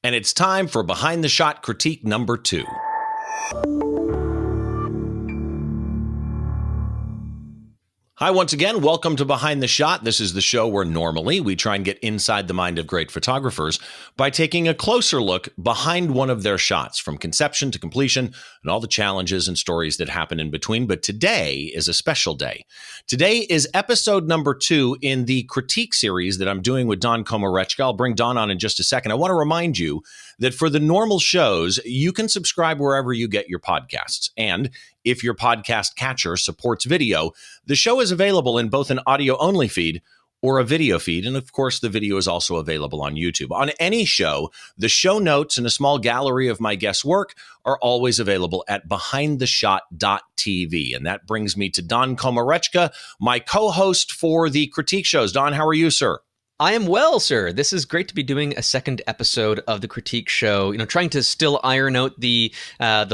And it's time for Behind the Shot Critique number 2. Hi, once again. Welcome to Behind the Shot. This is the show where normally we try and get inside the mind of great photographers by taking a closer look behind one of their shots from conception to completion and all the challenges and stories that happen in between. But today is a special day. Today is episode number 2 in the critique series that I'm doing with Don Komarechka. I'll bring Don on in just a second. I want to remind you that for the normal shows, you can subscribe wherever you get your podcasts. And if your podcast catcher supports video, the show is available in both an audio-only feed or a video feed. And of course, the video is also available on YouTube. On any show, the show notes and a small gallery of my guests' work are always available at behindtheshot.tv. And that brings me to Don Komarechka, my co-host for the critique shows. Don, how are you, sir? I am well, sir. This is great to be doing a second episode of the critique show. Trying to still iron out the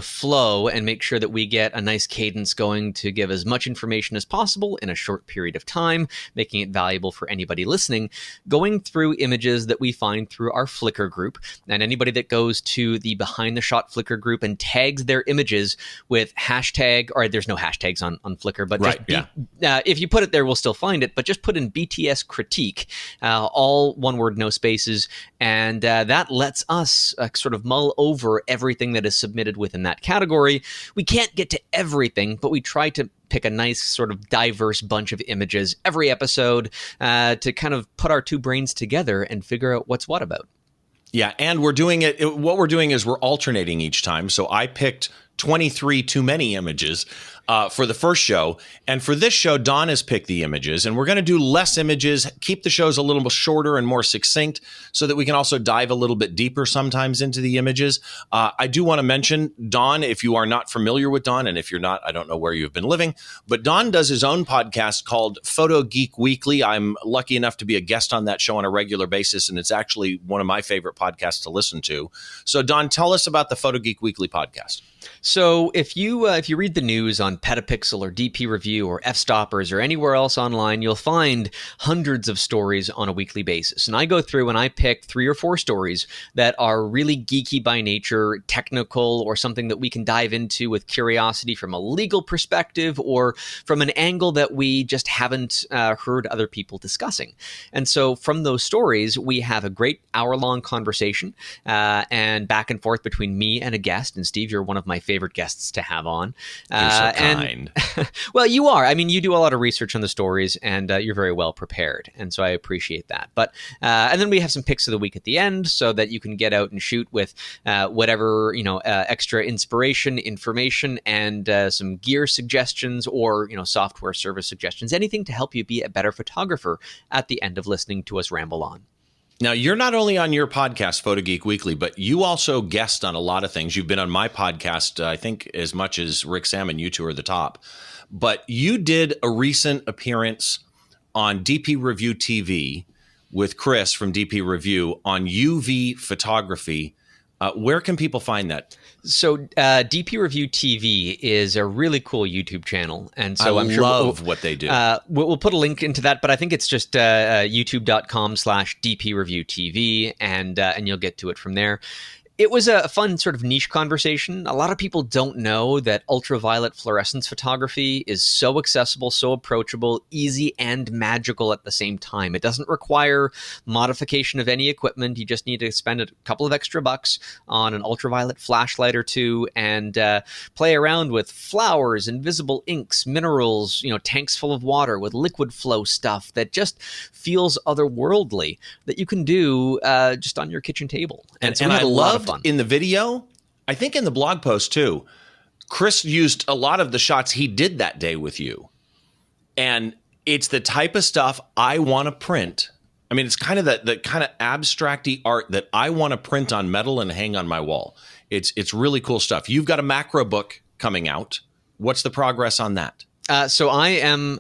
flow and make sure that we get a nice cadence going to give as much information as possible in a short period of time, making it valuable for anybody listening. Going through images that we find through our Flickr group, and anybody that goes to the Behind the Shot Flickr group and tags their images with hashtag, or there's no hashtags on Flickr, but right, if you put it there, we'll still find it. But just put in btscritique. All one word, no spaces, and that lets us sort of mull over everything that is submitted within that category. We can't get to everything, but we try to pick a nice sort of diverse bunch of images every episode to kind of put our two brains together and figure out what's what about. Yeah, and we're doing it. What we're doing is we're alternating each time. So I picked 23 too many images for the first show. And for this show, Don has picked the images. And we're going to do less images, keep the shows a little bit shorter and more succinct so that we can also dive a little bit deeper sometimes into the images. I do want to mention, Don, if you are not familiar with Don, and if you're not, I don't know where you've been living, but Don does his own podcast called Photo Geek Weekly. I'm lucky enough to be a guest on that show on a regular basis, and it's actually one of my favorite podcasts to listen to. So, Don, tell us about the Photo Geek Weekly podcast. So if you read the news on Petapixel or DP Review or F-Stoppers or anywhere else online, you'll find hundreds of stories on a weekly basis. And I go through and I pick 3 or 4 stories that are really geeky by nature, technical, or something that we can dive into with curiosity from a legal perspective or from an angle that we just haven't heard other people discussing. And so from those stories, we have a great hour-long conversation and back and forth between me and a guest. And Steve, you're one of my favorite guests to have on. You're so kind. Well, you are. I mean, you do a lot of research on the stories, and you're very well prepared, and so I appreciate that. But and then we have some picks of the week at the end, so that you can get out and shoot with whatever extra inspiration, information, and some gear suggestions or software service suggestions, anything to help you be a better photographer at the end of listening to us ramble on. Now, you're not only on your podcast, Photo Geek Weekly, but you also guest on a lot of things. You've been on my podcast, I think, as much as Rick Salmon. You two are the top. But you did a recent appearance on DP Review TV with Chris from DP Review on UV photography. Where can people find that? So DP Review TV is a really cool YouTube channel. And so I'm sure love what they do. We'll put a link into that, but I think it's just youtube.com/DP Review TV, and you'll get to it from there. It was a fun sort of niche conversation. A lot of people don't know that ultraviolet fluorescence photography is so accessible, so approachable, easy, and magical at the same time. It doesn't require modification of any equipment. You just need to spend a couple of extra bucks on an ultraviolet flashlight or two and play around with flowers, invisible inks, minerals, tanks full of water with liquid flow stuff that just feels otherworldly that you can do just on your kitchen table. And I love in the video, I think in the blog post too, Chris used a lot of the shots he did that day with you. And it's the type of stuff I want to print. I mean, it's kind of the kind of abstract-y art that I want to print on metal and hang on my wall. It's really cool stuff. You've got a macro book coming out. What's the progress on that? So I'm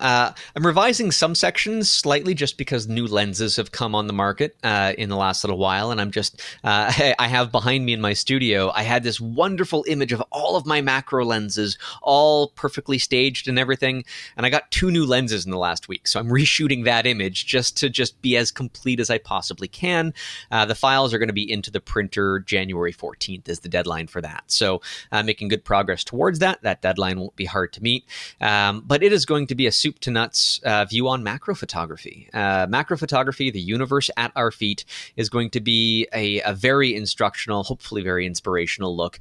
revising some sections slightly just because new lenses have come on the market in the last little while, and I'm just I have behind me in my studio. I had this wonderful image of all of my macro lenses, all perfectly staged and everything, and I got 2 new lenses in the last week. So I'm reshooting that image just to be as complete as I possibly can. The files are going to be into the printer January 14th is the deadline for that. So making good progress towards that. That deadline won't be hard to meet. But it is going to be a soup to nuts view on macro photography. Macro photography, the universe at our feet, is going to be a very instructional, hopefully very inspirational look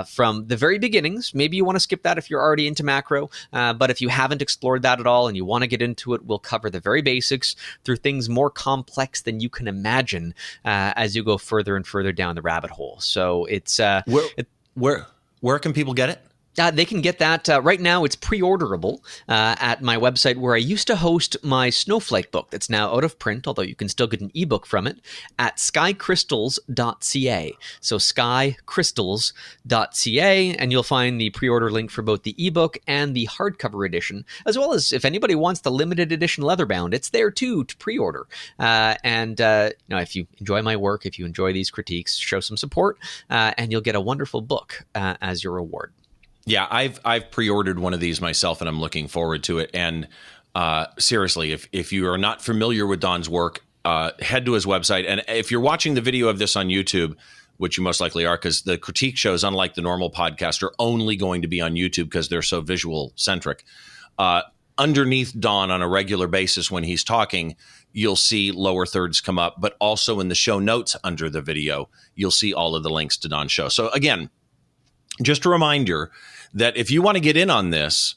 from the very beginnings. Maybe you want to skip that if you're already into macro, but if you haven't explored that at all and you want to get into it, we'll cover the very basics through things more complex than you can imagine as you go further and further down the rabbit hole. So it's where can people get it? They can get that right now. It's pre-orderable at my website where I used to host my Snowflake book that's now out of print, although you can still get an ebook from it at skycrystals.ca. So skycrystals.ca, and you'll find the pre-order link for both the ebook and the hardcover edition, as well as if anybody wants the limited edition leatherbound, it's there too to pre-order. If you enjoy my work, if you enjoy these critiques, show some support, and you'll get a wonderful book as your reward. Yeah, I've pre-ordered one of these myself, and I'm looking forward to it. And seriously, if you are not familiar with Don's work, head to his website. And if you're watching the video of this on YouTube, which you most likely are, because the critique shows, unlike the normal podcast, are only going to be on YouTube because they're so visual centric. Underneath Don on a regular basis when he's talking, you'll see lower thirds come up, but also in the show notes under the video, you'll see all of the links to Don's show. So again, just a reminder that if you want to get in on this,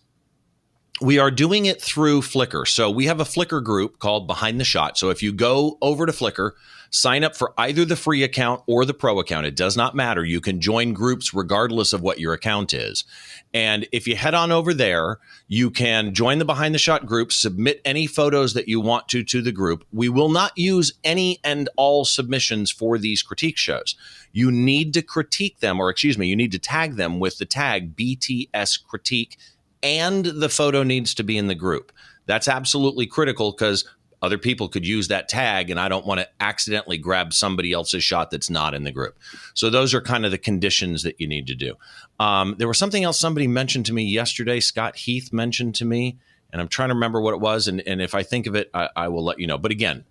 we are doing it through Flickr. So we have a Flickr group called Behind the Shot. So if you go over to Flickr, sign up for either the free account or the pro account. It does not matter. You can join groups regardless of what your account is. And if you head on over there, you can join the Behind the Shot group, submit any photos that you want to the group. We will not use any and all submissions for these critique shows. You need to critique them, you need to tag them with the tag btscritique, and the photo needs to be in the group. That's absolutely critical because other people could use that tag, and I don't want to accidentally grab somebody else's shot that's not in the group. So those are kind of the conditions that you need to do. There was something else somebody mentioned to me yesterday. Scott Heath mentioned to me, and I'm trying to remember what it was. And if I think of it, I will let you know. But again,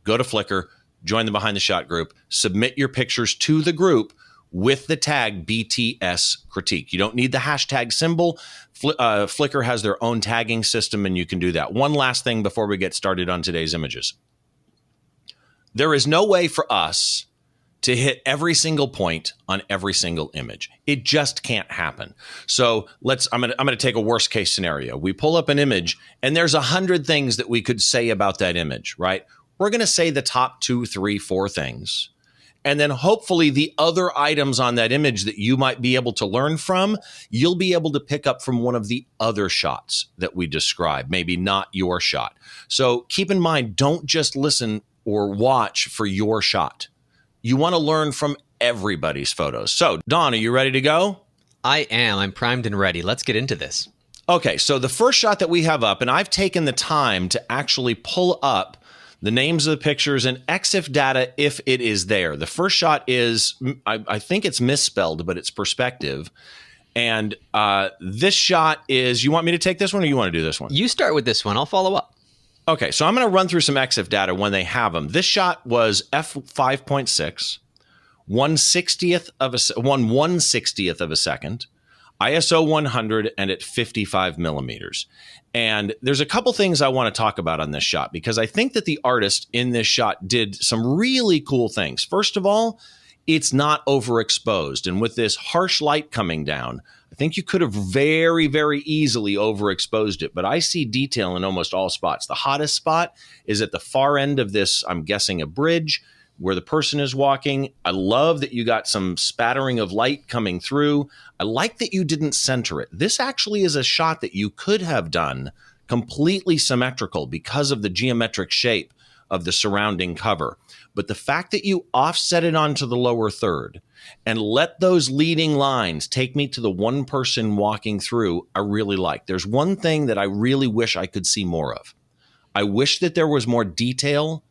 go to Flickr, join the Behind the Shot group, submit your pictures to the group with the tag BTS critique. You don't need the hashtag symbol. Flickr has their own tagging system, and you can do that. One last thing before we get started on today's images. There is no way for us to hit every single point on every single image. It just can't happen. So I'm going to take a worst case scenario. We pull up an image, and there's 100 things that we could say about that image, right? We're going to say the top 2, 3, 4 things. And then hopefully the other items on that image that you might be able to learn from, you'll be able to pick up from one of the other shots that we describe, maybe not your shot. So keep in mind, don't just listen or watch for your shot. You want to learn from everybody's photos. So, Don, are you ready to go? I am. I'm primed and ready. Let's get into this. Okay, so the first shot that we have up, and I've taken the time to actually pull up the names of the pictures and EXIF data if it is there. The first shot is, I think it's misspelled, but it's Perespective. And this shot is, you want me to take this one or you want to do this one? You start with this one. I'll follow up. Okay, so I'm going to run through some EXIF data when they have them. This shot was f5.6, 1/160th of a second, ISO 100, and at 55 millimeters. And there's a couple things I want to talk about on this shot because I think that the artist in this shot did some really cool things. First of all, it's not overexposed. And with this harsh light coming down, I think you could have very, very easily overexposed it. But I see detail in almost all spots. The hottest spot is at the far end of this, I'm guessing, a bridge where the person is walking. I love that you got some spattering of light coming through. I like that you didn't center it. This actually is a shot that you could have done completely symmetrical because of the geometric shape of the surrounding cover. But the fact that you offset it onto the lower third and let those leading lines take me to the one person walking through, I really like. There's one thing that I really wish I could see more of. I wish that there was more detail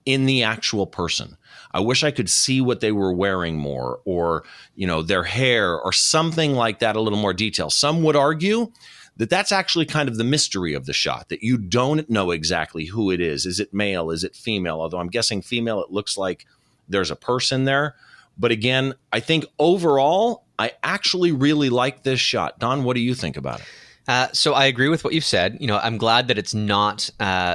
in the actual person. I wish I could see what they were wearing more, or, their hair or something like that, a little more detail. Some would argue that that's actually kind of the mystery of the shot, that you don't know exactly who it is. Is it male? Is it female? Although I'm guessing female, it looks like there's a person there. But again, I think overall, I actually really like this shot. Don, what do you think about it? So I agree with what you've said. I'm glad that it's not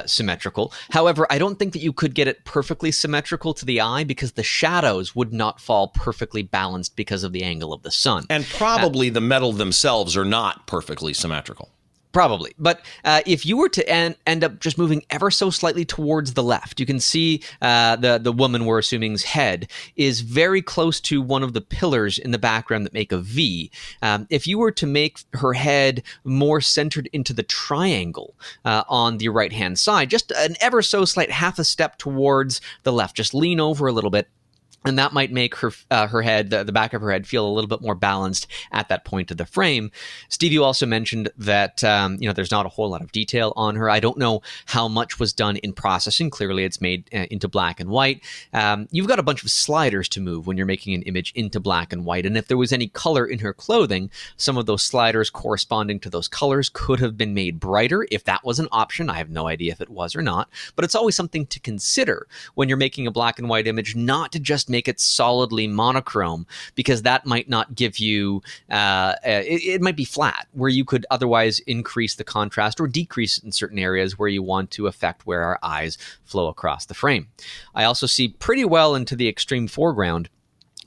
symmetrical. However, I don't think that you could get it perfectly symmetrical to the eye, because the shadows would not fall perfectly balanced because of the angle of the sun. And probably the metal themselves are not perfectly symmetrical. Probably. But if you were to end up just moving ever so slightly towards the left, you can see the woman we're assuming's head is very close to one of the pillars in the background that make a V. If you were to make her head more centered into the triangle on the right-hand side, just an ever so slight half a step towards the left, just lean over a little bit, and that might make her head, the back of her head, feel a little bit more balanced at that point of the frame. Steve, you also mentioned that there's not a whole lot of detail on her. I don't know how much was done in processing. Clearly, it's made into black and white. You've got a bunch of sliders to move when you're making an image into black and white. And if there was any color in her clothing, some of those sliders corresponding to those colors could have been made brighter if that was an option. I have no idea if it was or not. But it's always something to consider when you're making a black and white image, not to just make it solidly monochrome, because that might not give you it might be flat, where you could otherwise increase the contrast or decrease it in certain areas where you want to affect where our eyes flow across the frame. I also see pretty well into the extreme foreground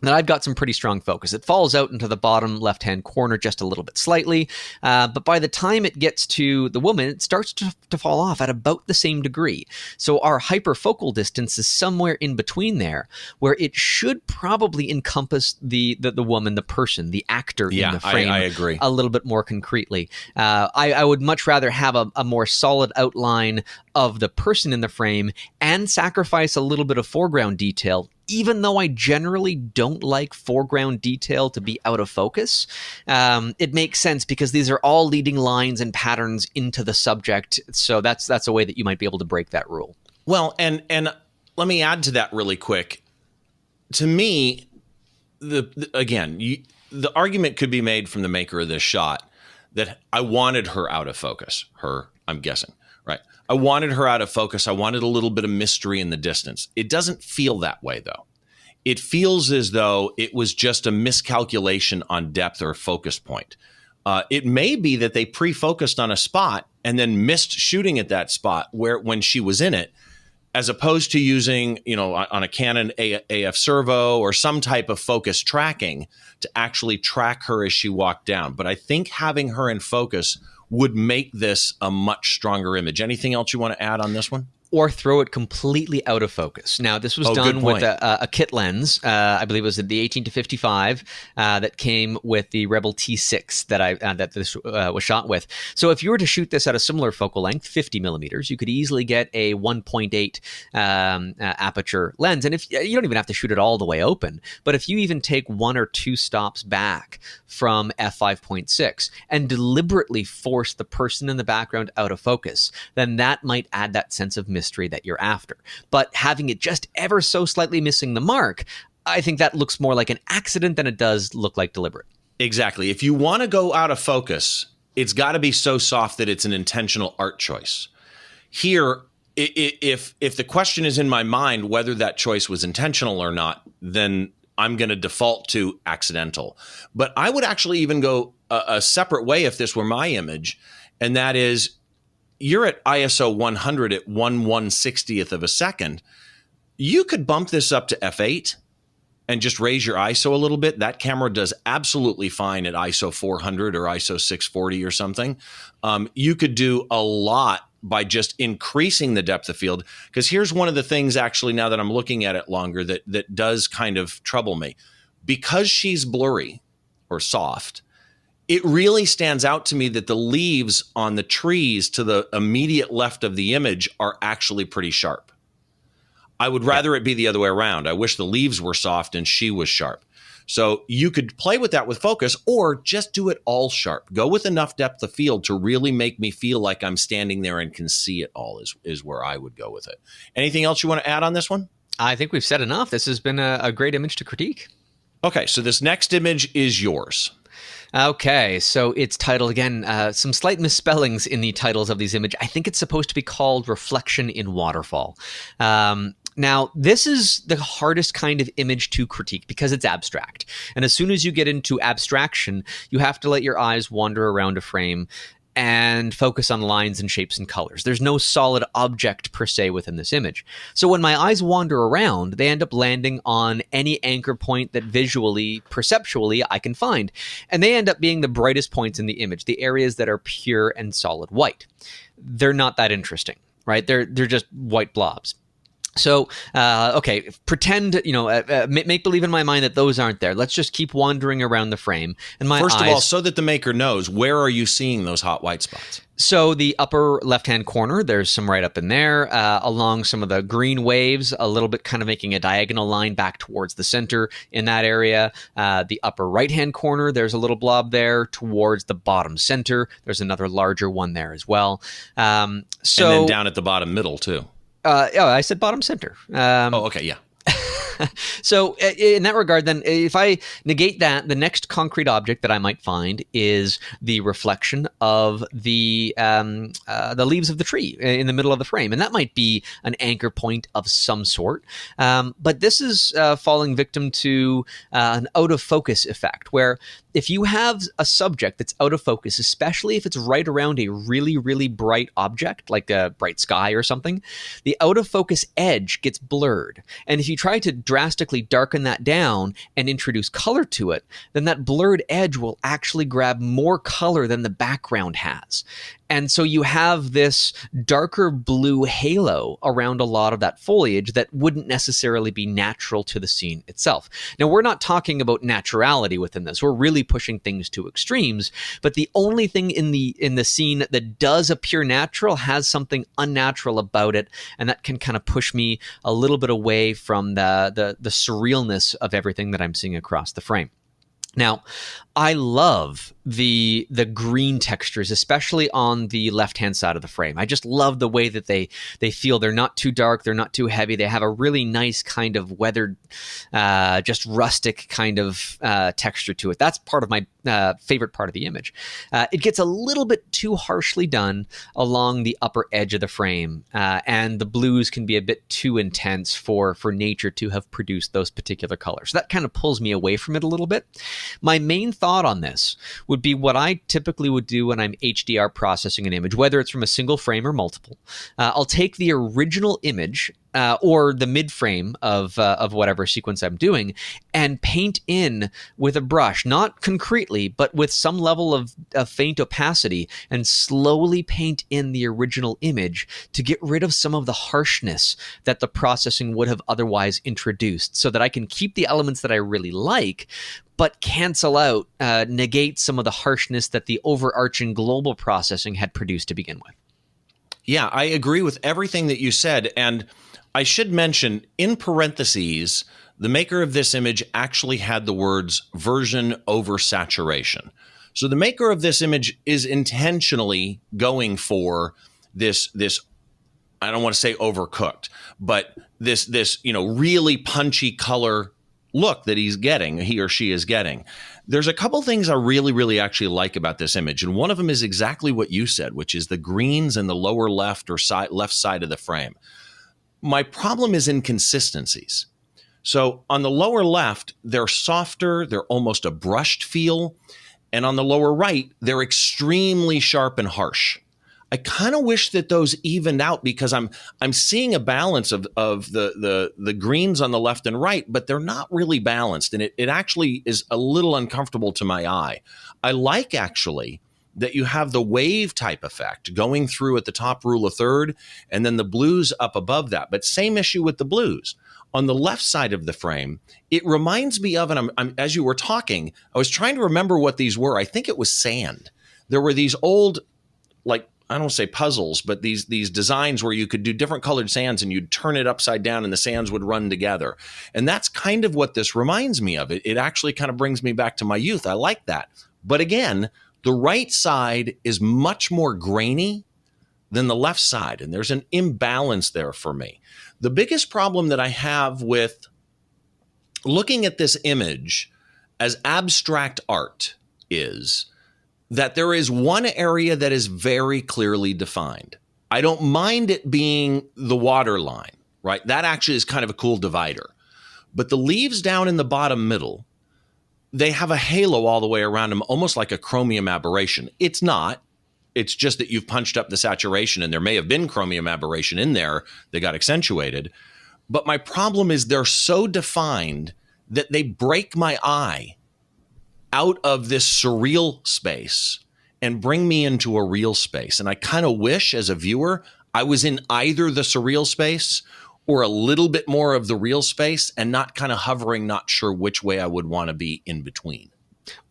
that I've got some pretty strong focus. It falls out into the bottom left-hand corner just a little bit slightly, but by the time it gets to the woman, it starts to fall off at about the same degree. So our hyperfocal distance is somewhere in between there, where it should probably encompass the woman, the person, the actor in the frame. I agree. A little bit more concretely. I would much rather have a more solid outline of the person in the frame and sacrifice a little bit of foreground detail, even though I generally don't like foreground detail to be out of focus. It makes sense because these are all leading lines and patterns into the subject. So that's a way that you might be able to break that rule. Well, and let me add to that really quick. To me, the argument could be made from the maker of this shot that I wanted her out of focus. I'm guessing, right? I wanted her out of focus. I wanted a little bit of mystery in the distance. It doesn't feel that way, though. It feels as though it was just a miscalculation on depth or focus point. It may be that they pre-focused on a spot and then missed shooting at that spot when she was in it, as opposed to using, on a Canon AF servo or some type of focus tracking to actually track her as she walked down. But I think having her in focus would make this a much stronger image. Anything else you want to add on this one? Or throw it completely out of focus. Now, this was done with a kit lens. I believe it was the 18-55 that came with the Rebel T6 that this was shot with. So if you were to shoot this at a similar focal length, 50 millimeters, you could easily get a 1.8 aperture lens. And if you don't even have to shoot it all the way open, but if you even take one or two stops back from f5.6 and deliberately force the person in the background out of focus, then that might add that sense of mystery that you're after. But having it just ever so slightly missing the mark, I think that looks more like an accident than it does look like deliberate. Exactly. If you want to go out of focus, it's got to be so soft that it's an intentional art choice. Here, if the question is in my mind whether that choice was intentional or not, then I'm going to default to accidental. But I would actually even go a separate way if this were my image, and that is, you're at ISO 100 at 1/160th of a second. You could bump this up to f8 and just raise your ISO a little bit. That camera does absolutely fine at ISO 400 or ISO 640 or something. You could do a lot by just increasing the depth of field. Because here's one of the things, actually, now that I'm looking at it longer, that does kind of trouble me. Because she's blurry or soft, it really stands out to me that the leaves on the trees to the immediate left of the image are actually pretty sharp. I would rather it be the other way around. I wish the leaves were soft and she was sharp. So you could play with that with focus, or just do it all sharp. Go with enough depth of field to really make me feel like I'm standing there and can see it all is where I would go with it. Anything else you want to add on this one? I think we've said enough. This has been a great image to critique. Okay, so this next image is yours. Okay, so it's titled again, some slight misspellings in the titles of these images. I think it's supposed to be called Reflection in Waterfall. Now, this is the hardest kind of image to critique because it's abstract. And as soon as you get into abstraction, you have to let your eyes wander around a frame and focus on lines and shapes and colors. There's no solid object per se within this image. So when my eyes wander around, they end up landing on any anchor point that visually, perceptually, I can find. And they end up being the brightest points in the image, the areas that are pure and solid white. They're not that interesting, right? They're just white blobs. So, okay, pretend, make believe in my mind that those aren't there. Let's just keep wandering around the frame. And First of all, so that the maker knows, where are you seeing those hot white spots? So the upper left-hand corner, there's some right up in there, along some of the green waves, a little bit kind of making a diagonal line back towards the center in that area. The upper right-hand corner, there's a little blob there towards the bottom center. There's another larger one there as well. And then down at the bottom middle, too. I said bottom center. Okay, yeah. So in that regard, then, if I negate that, the next concrete object that I might find is the reflection of the leaves of the tree in the middle of the frame. And that might be an anchor point of some sort. But this is falling victim to an out of focus effect, where if you have a subject that's out of focus, especially if it's right around a really, really bright object, like a bright sky or something, the out of focus edge gets blurred. And if you try to drastically darken that down and introduce color to it, then that blurred edge will actually grab more color than the background has. And so you have this darker blue halo around a lot of that foliage that wouldn't necessarily be natural to the scene itself. Now, we're not talking about naturality within this. We're really pushing things to extremes. But the only thing in the scene that does appear natural has something unnatural about it, and that can kind of push me a little bit away from the surrealness of everything that I'm seeing across the frame. Now, I love the green textures, especially on the left-hand side of the frame. I just love the way that they feel. They're not too dark. They're not too heavy. They have a really nice kind of weathered, just rustic kind of texture to it. That's part of my favorite part of the image. It gets a little bit too harshly done along the upper edge of the frame, and the blues can be a bit too intense for nature to have produced those particular colors. So that kind of pulls me away from it a little bit. My main thought on this would be what I typically would do when I'm HDR processing an image, whether it's from a single frame or multiple. I'll take the original image or the mid frame of whatever sequence I'm doing and paint in with a brush, not concretely, but with some level of faint opacity, and slowly paint in the original image to get rid of some of the harshness that the processing would have otherwise introduced, so that I can keep the elements that I really like, but cancel out, negate some of the harshness that the overarching global processing had produced to begin with. Yeah, I agree with everything that you said. And I should mention, in parentheses, the maker of this image actually had the words version over saturation. So the maker of this image is intentionally going for this I don't want to say overcooked, but this really punchy color look that he or she is getting. There's a couple things I really, really actually like about this image. And one of them is exactly what you said, which is the greens in the lower left or left side of the frame. My problem is inconsistencies. So on the lower left, they're softer, they're almost a brushed feel. And on the lower right, they're extremely sharp and harsh. I kind of wish that those evened out, because I'm seeing a balance of the greens on the left and right, but they're not really balanced. And it actually is a little uncomfortable to my eye. I like actually that you have the wave type effect going through at the top rule of third, and then the blues up above that. But same issue with the blues. On the left side of the frame, it reminds me of, and I'm as you were talking, I was trying to remember what these were. I think it was sand. There were these old, like, I don't say puzzles, but these designs where you could do different colored sands and you'd turn it upside down and the sands would run together. And that's kind of what this reminds me of. It actually kind of brings me back to my youth. I like that. But again, the right side is much more grainy than the left side. And there's an imbalance there for me. The biggest problem that I have with looking at this image as abstract art is that there is one area that is very clearly defined. I don't mind it being the water line, right? That actually is kind of a cool divider. But the leaves down in the bottom middle, they have a halo all the way around them, almost like a chromium aberration. It's not. It's just that you've punched up the saturation, and there may have been chromium aberration in there that got accentuated. But my problem is they're so defined that they break my eye out of this surreal space and bring me into a real space. And I kind of wish as a viewer, I was in either the surreal space or a little bit more of the real space and not kind of hovering, not sure which way I would want to be in between.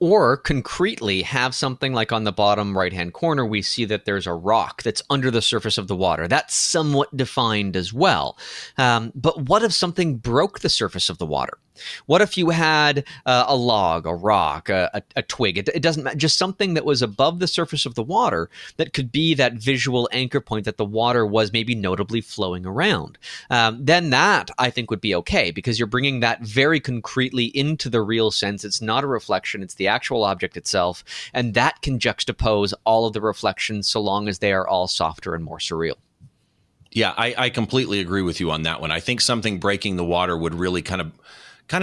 Or concretely have something like on the bottom right-hand corner, we see that there's a rock that's under the surface of the water. That's somewhat defined as well. But what if something broke the surface of the water? What if you had a log, a rock, a twig? It doesn't matter. Just something that was above the surface of the water that could be that visual anchor point that the water was maybe notably flowing around. Then that, I think, would be okay because you're bringing that very concretely into the real sense. It's not a reflection. It's the actual object itself. And that can juxtapose all of the reflections so long as they are all softer and more surreal. Yeah, I completely agree with you on that one. I think something breaking the water would really kind of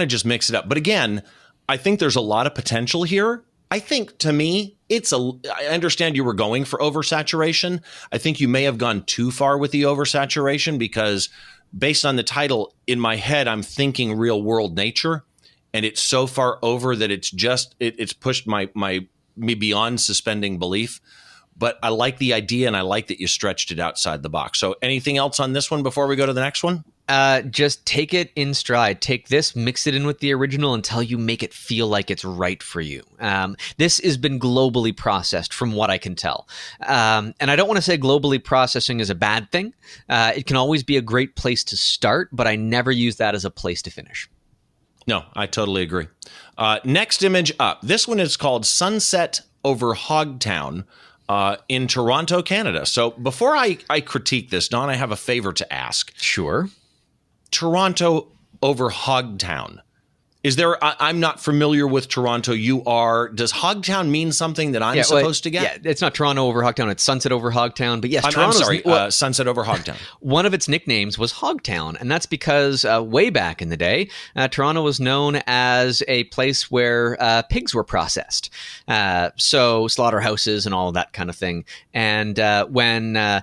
just mix it up. But again, I think there's a lot of potential here. I think to me, I understand you were going for oversaturation. I think you may have gone too far with the oversaturation because based on the title, in my head, I'm thinking real world nature. And it's so far over that it's pushed me beyond suspending belief. But I like the idea and I like that you stretched it outside the box. So anything else on this one before we go to the next one? Just take it in stride. Take this, mix it in with the original until you make it feel like it's right for you. This has been globally processed from what I can tell. And I don't want to say globally processing is a bad thing. It can always be a great place to start, but I never use that as a place to finish. No, I totally agree. Next image up. This one is called Sunset over Hogtown in Toronto, Canada. So before I critique this, Don, I have a favor to ask. Sure. Toronto over Hogtown. Is there? I'm not familiar with Toronto. You are. Does Hogtown mean something that I'm supposed to get? Yeah, it's not Toronto over Hogtown. It's Sunset over Hogtown. But yes, I'm sorry. Sunset over Hogtown. One of its nicknames was Hogtown, and that's because way back in the day, Toronto was known as a place where pigs were processed. So slaughterhouses and all of that kind of thing. And when the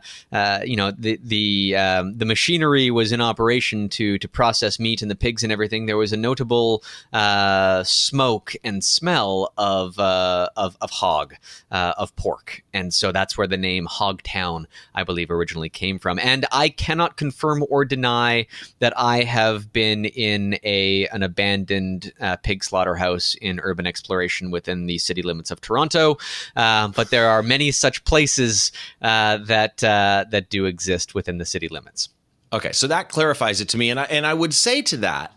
machinery was in operation to process meat and the pigs and everything, there was a notable smoke and smell of hog, of pork. And so that's where the name Hogtown, I believe, originally came from. And I cannot confirm or deny that I have been in an abandoned pig slaughterhouse in urban exploration within the city limits of Toronto. But there are many such places that do exist within the city limits. Okay, so that clarifies it to me. And I would say to that,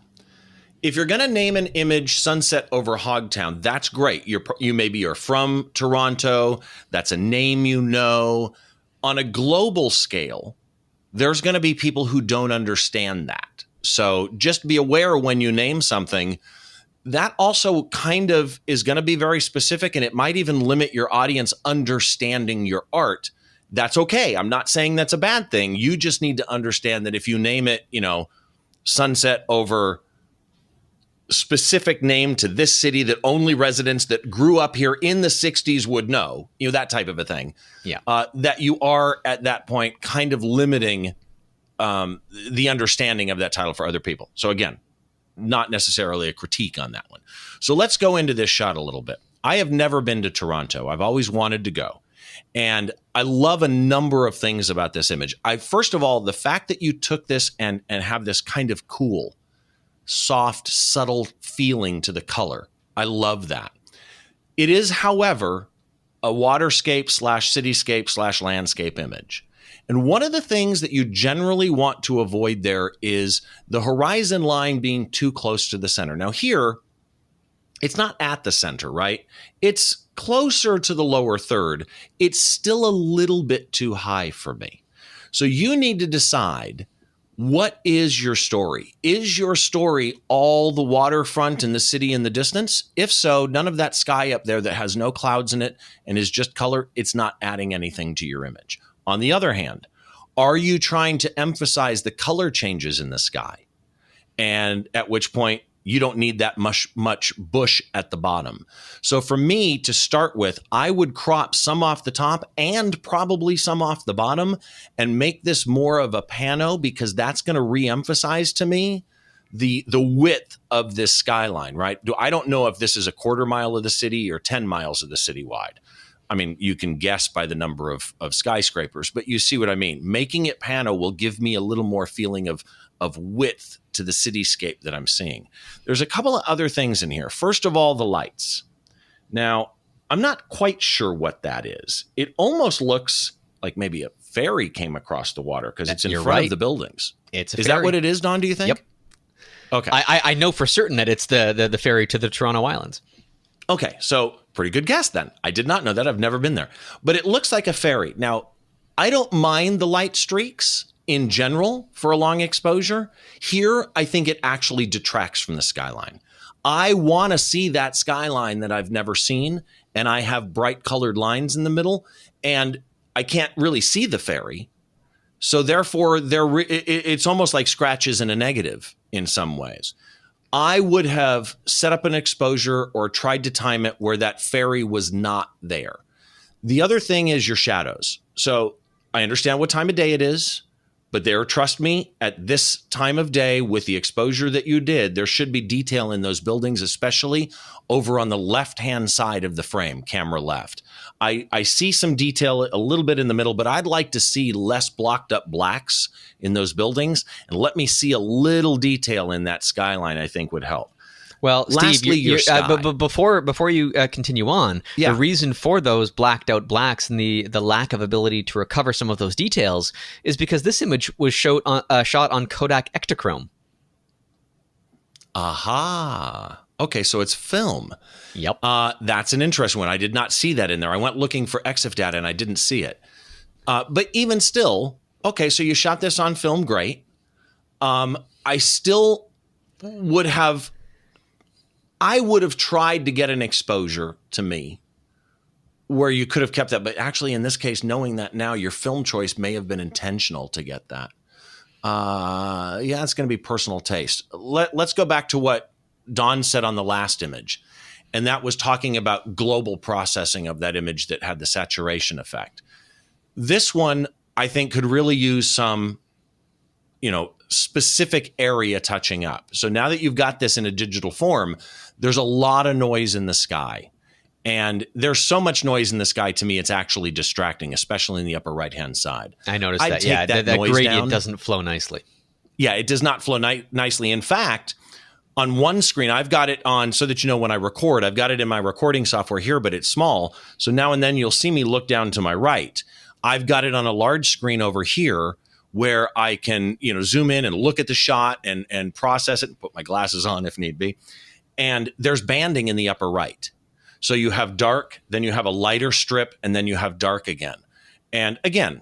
if you're going to name an image Sunset over Hogtown, that's great. You maybe you're from Toronto. That's a name you know. On a global scale, there's going to be people who don't understand that. So just be aware when you name something, that also kind of is going to be very specific, and it might even limit your audience understanding your art. That's okay. I'm not saying that's a bad thing. You just need to understand that if you name it, Sunset over specific name to this city that only residents that grew up here in the 60s would know, that type of a thing. Yeah. That you are at that point kind of limiting the understanding of that title for other people. So again, not necessarily a critique on that one. So let's go into this shot a little bit. I have never been to Toronto. I've always wanted to go. And I love a number of things about this image. First of all, the fact that you took this and have this kind of cool, soft, subtle feeling to the color. I love that. It is, however, a waterscape slash cityscape slash landscape image. And one of the things that you generally want to avoid there is the horizon line being too close to the center. Now here, it's not at the center, right? It's closer to the lower third. It's still a little bit too high for me. So you need to decide, what is your story? Is your story all the waterfront and the city in the distance? If so, none of that sky up there that has no clouds in it and is just color, it's not adding anything to your image. On the other hand, are you trying to emphasize the color changes in the sky? And at which point, you don't need that much bush at the bottom. So for me to start with, I would crop some off the top and probably some off the bottom and make this more of a pano, because that's going to re-emphasize to me the width of this skyline, right? I don't know if this is a quarter mile of the city or 10 miles of the city wide. I mean, you can guess by the number of skyscrapers, but you see what I mean. Making it pano will give me a little more feeling of width to the cityscape that I'm seeing. There's a couple of other things in here. First of all, the lights. Now, I'm not quite sure what that is. It almost looks like maybe a ferry came across the water because it's in front of the buildings. It's a Is ferry. that what it is, Don, do you think? Yep. Okay. I know for certain that it's the ferry to the Toronto Islands. Okay, so pretty good guess then. I did not know that. I've never been there. But it looks like a ferry. Now, I don't mind the light streaks in general for a long exposure. Here, I think it actually detracts from the skyline. I want to see that skyline that I've never seen, and I have bright colored lines in the middle, and I can't really see the ferry. So therefore, it's almost like scratches and a negative in some ways. I would have set up an exposure or tried to time it where that ferry was not there. The other thing is your shadows. So I understand what time of day it is, but there, trust me, at this time of day with the exposure that you did, there should be detail in those buildings, especially over on the left-hand side of the frame, camera left. I see some detail a little bit in the middle, but I'd like to see less blocked up blacks in those buildings, and let me see a little detail in that skyline, I think would help. Well, Lastly, Steve, but before you continue on, Yeah. the reason for those blacked out blacks and the lack of ability to recover some of those details is because this image was shot on Kodak Ektachrome. Aha. Okay, so it's film. Yep. That's an interesting one. I did not see that in there. I went looking for EXIF data and I didn't see it. But even still, okay, so you shot this on film, great. I still would have... I would have tried to get an exposure to me where you could have kept that. But actually, in this case, knowing that now, your film choice may have been intentional to get that. Yeah, it's going to be personal taste. Let's go back to what Don said on the last image. And that was talking about global processing of that image that had the saturation effect. This one, I think, could really use some, specific area touching up. So now that you've got this in a digital form, there's a lot of noise in the sky. And there's so much noise in the sky, to me, it's actually distracting, especially in the upper right-hand side. I noticed I'd that. take Yeah, that noise gradient down. doesn't flow nicely. Yeah, it does not flow nicely. In fact, on one screen, I've got it on so that when I record, I've got it in my recording software here, but it's small. So now and then you'll see me look down to my right. I've got it on a large screen over here where I can, zoom in and look at the shot and process it and put my glasses on if need be. And there's banding in the upper right. So you have dark, then you have a lighter strip, and then you have dark again. And again,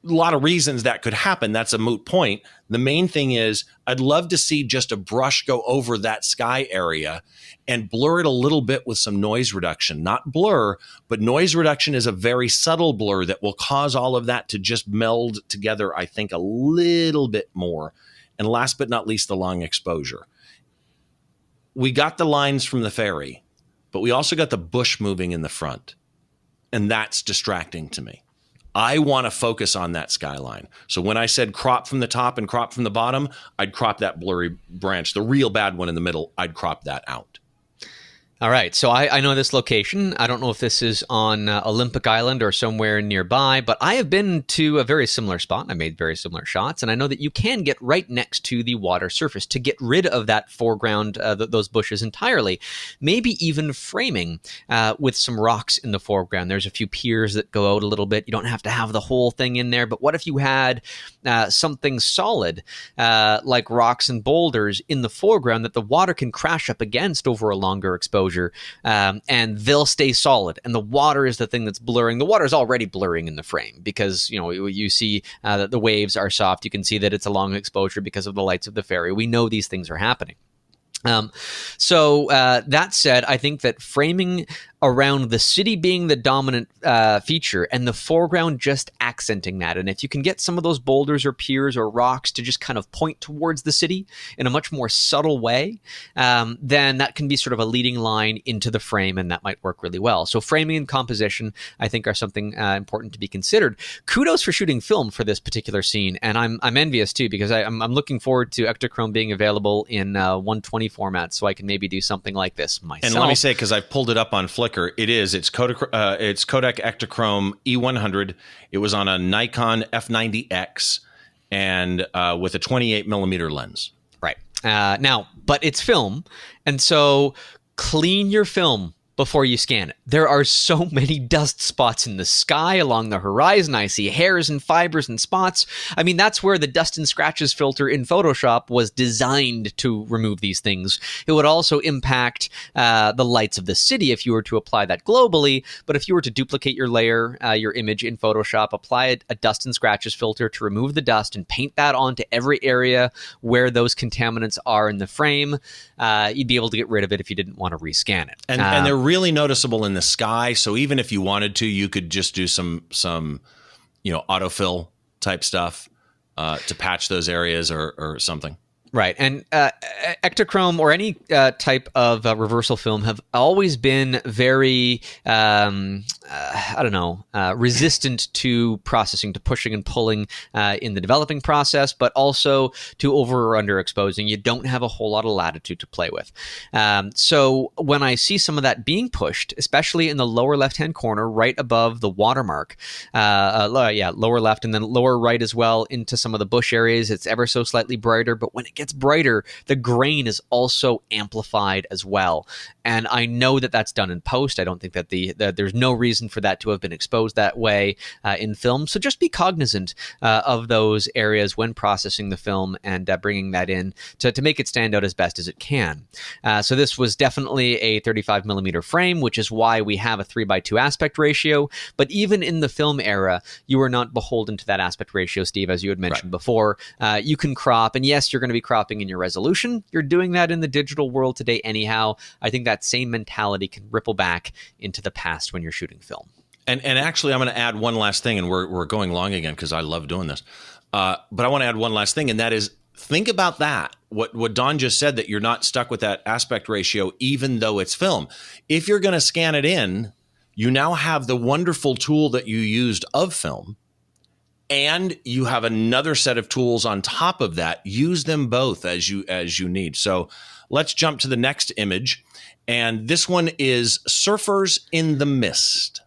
a lot of reasons that could happen. That's a moot point. The main thing is I'd love to see just a brush go over that sky area and blur it a little bit with some noise reduction. Not blur, but noise reduction is a very subtle blur that will cause all of that to just meld together, I think, a little bit more. And last but not least, the long exposure. We got the lines from the ferry, but we also got the bush moving in the front. And that's distracting to me. I want to focus on that skyline. So when I said crop from the top and crop from the bottom, I'd crop that blurry branch. The real bad one in the middle, I'd crop that out. All right, so I know this location. I don't know if this is on Olympic Island or somewhere nearby, but I have been to a very similar spot. I made very similar shots, and I know that you can get right next to the water surface to get rid of that foreground, those bushes entirely. Maybe even framing with some rocks in the foreground. There's a few piers that go out a little bit. You don't have to have the whole thing in there, but what if you had something solid like rocks and boulders in the foreground that the water can crash up against over a longer exposure? And they'll stay solid, and the water is the thing that's blurring. The water is already blurring in the frame because you see that the waves are soft. You can see that it's a long exposure because of the lights of the ferry. We know these things are happening. So that said, I think that framing around the city being the dominant feature and the foreground just accenting that. And if you can get some of those boulders or piers or rocks to just kind of point towards the city in a much more subtle way, then that can be sort of a leading line into the frame, and that might work really well. So framing and composition, I think, are something important to be considered. Kudos for shooting film for this particular scene, and I'm envious too, because I'm looking forward to Ektachrome being available in 120 format, so I can maybe do something like this myself. And let me say, because I've pulled it up on Flickr, it's Kodak Ektachrome E100. It was on a Nikon F90X and with a 28 millimeter lens. Right. Now, but it's film, and so clean your film before you scan it. There are so many dust spots in the sky along the horizon. I see hairs and fibers and spots. I mean, that's where the dust and scratches filter in Photoshop was designed to remove these things. It would also impact the lights of the city if you were to apply that globally. But if you were to duplicate your layer, your image in Photoshop, apply a dust and scratches filter to remove the dust and paint that onto every area where those contaminants are in the frame, you'd be able to get rid of it if you didn't want to rescan it. And they're really noticeable in the sky. So even if you wanted to, you could just do some autofill type stuff to patch those areas or something. Right. And Ektachrome or any type of reversal film have always been very, resistant to processing, to pushing and pulling in the developing process, but also to over or underexposing. You don't have a whole lot of latitude to play with. So when I see some of that being pushed, especially in the lower left-hand corner, right above the watermark, lower left and then lower right as well into some of the bush areas, it's ever so slightly brighter, but when it gets brighter, the grain is also amplified as well. And I know that that's done in post. I don't think that there's no reason for that to have been exposed that way in film. So just be cognizant of those areas when processing the film and bringing that in to make it stand out as best as it can. So this was definitely a 35 millimeter frame, which is why we have a 3:2 aspect ratio. But even in the film era, you are not beholden to that aspect ratio, Steve, as you had mentioned before. You can crop, and yes, you're going to be cropping in your resolution. You're doing that in the digital world today anyhow. I think that same mentality can ripple back into the past when you're shooting film. And actually, I'm going to add one last thing, and we're going long again because I love doing this. But I want to add one last thing, and that is, think about that. What Don just said, that you're not stuck with that aspect ratio, even though it's film. If you're going to scan it in, you now have the wonderful tool that you used of film, and you have another set of tools on top of that. Use them both as you need. So let's jump to the next image. And this one is Surfers in the Mist.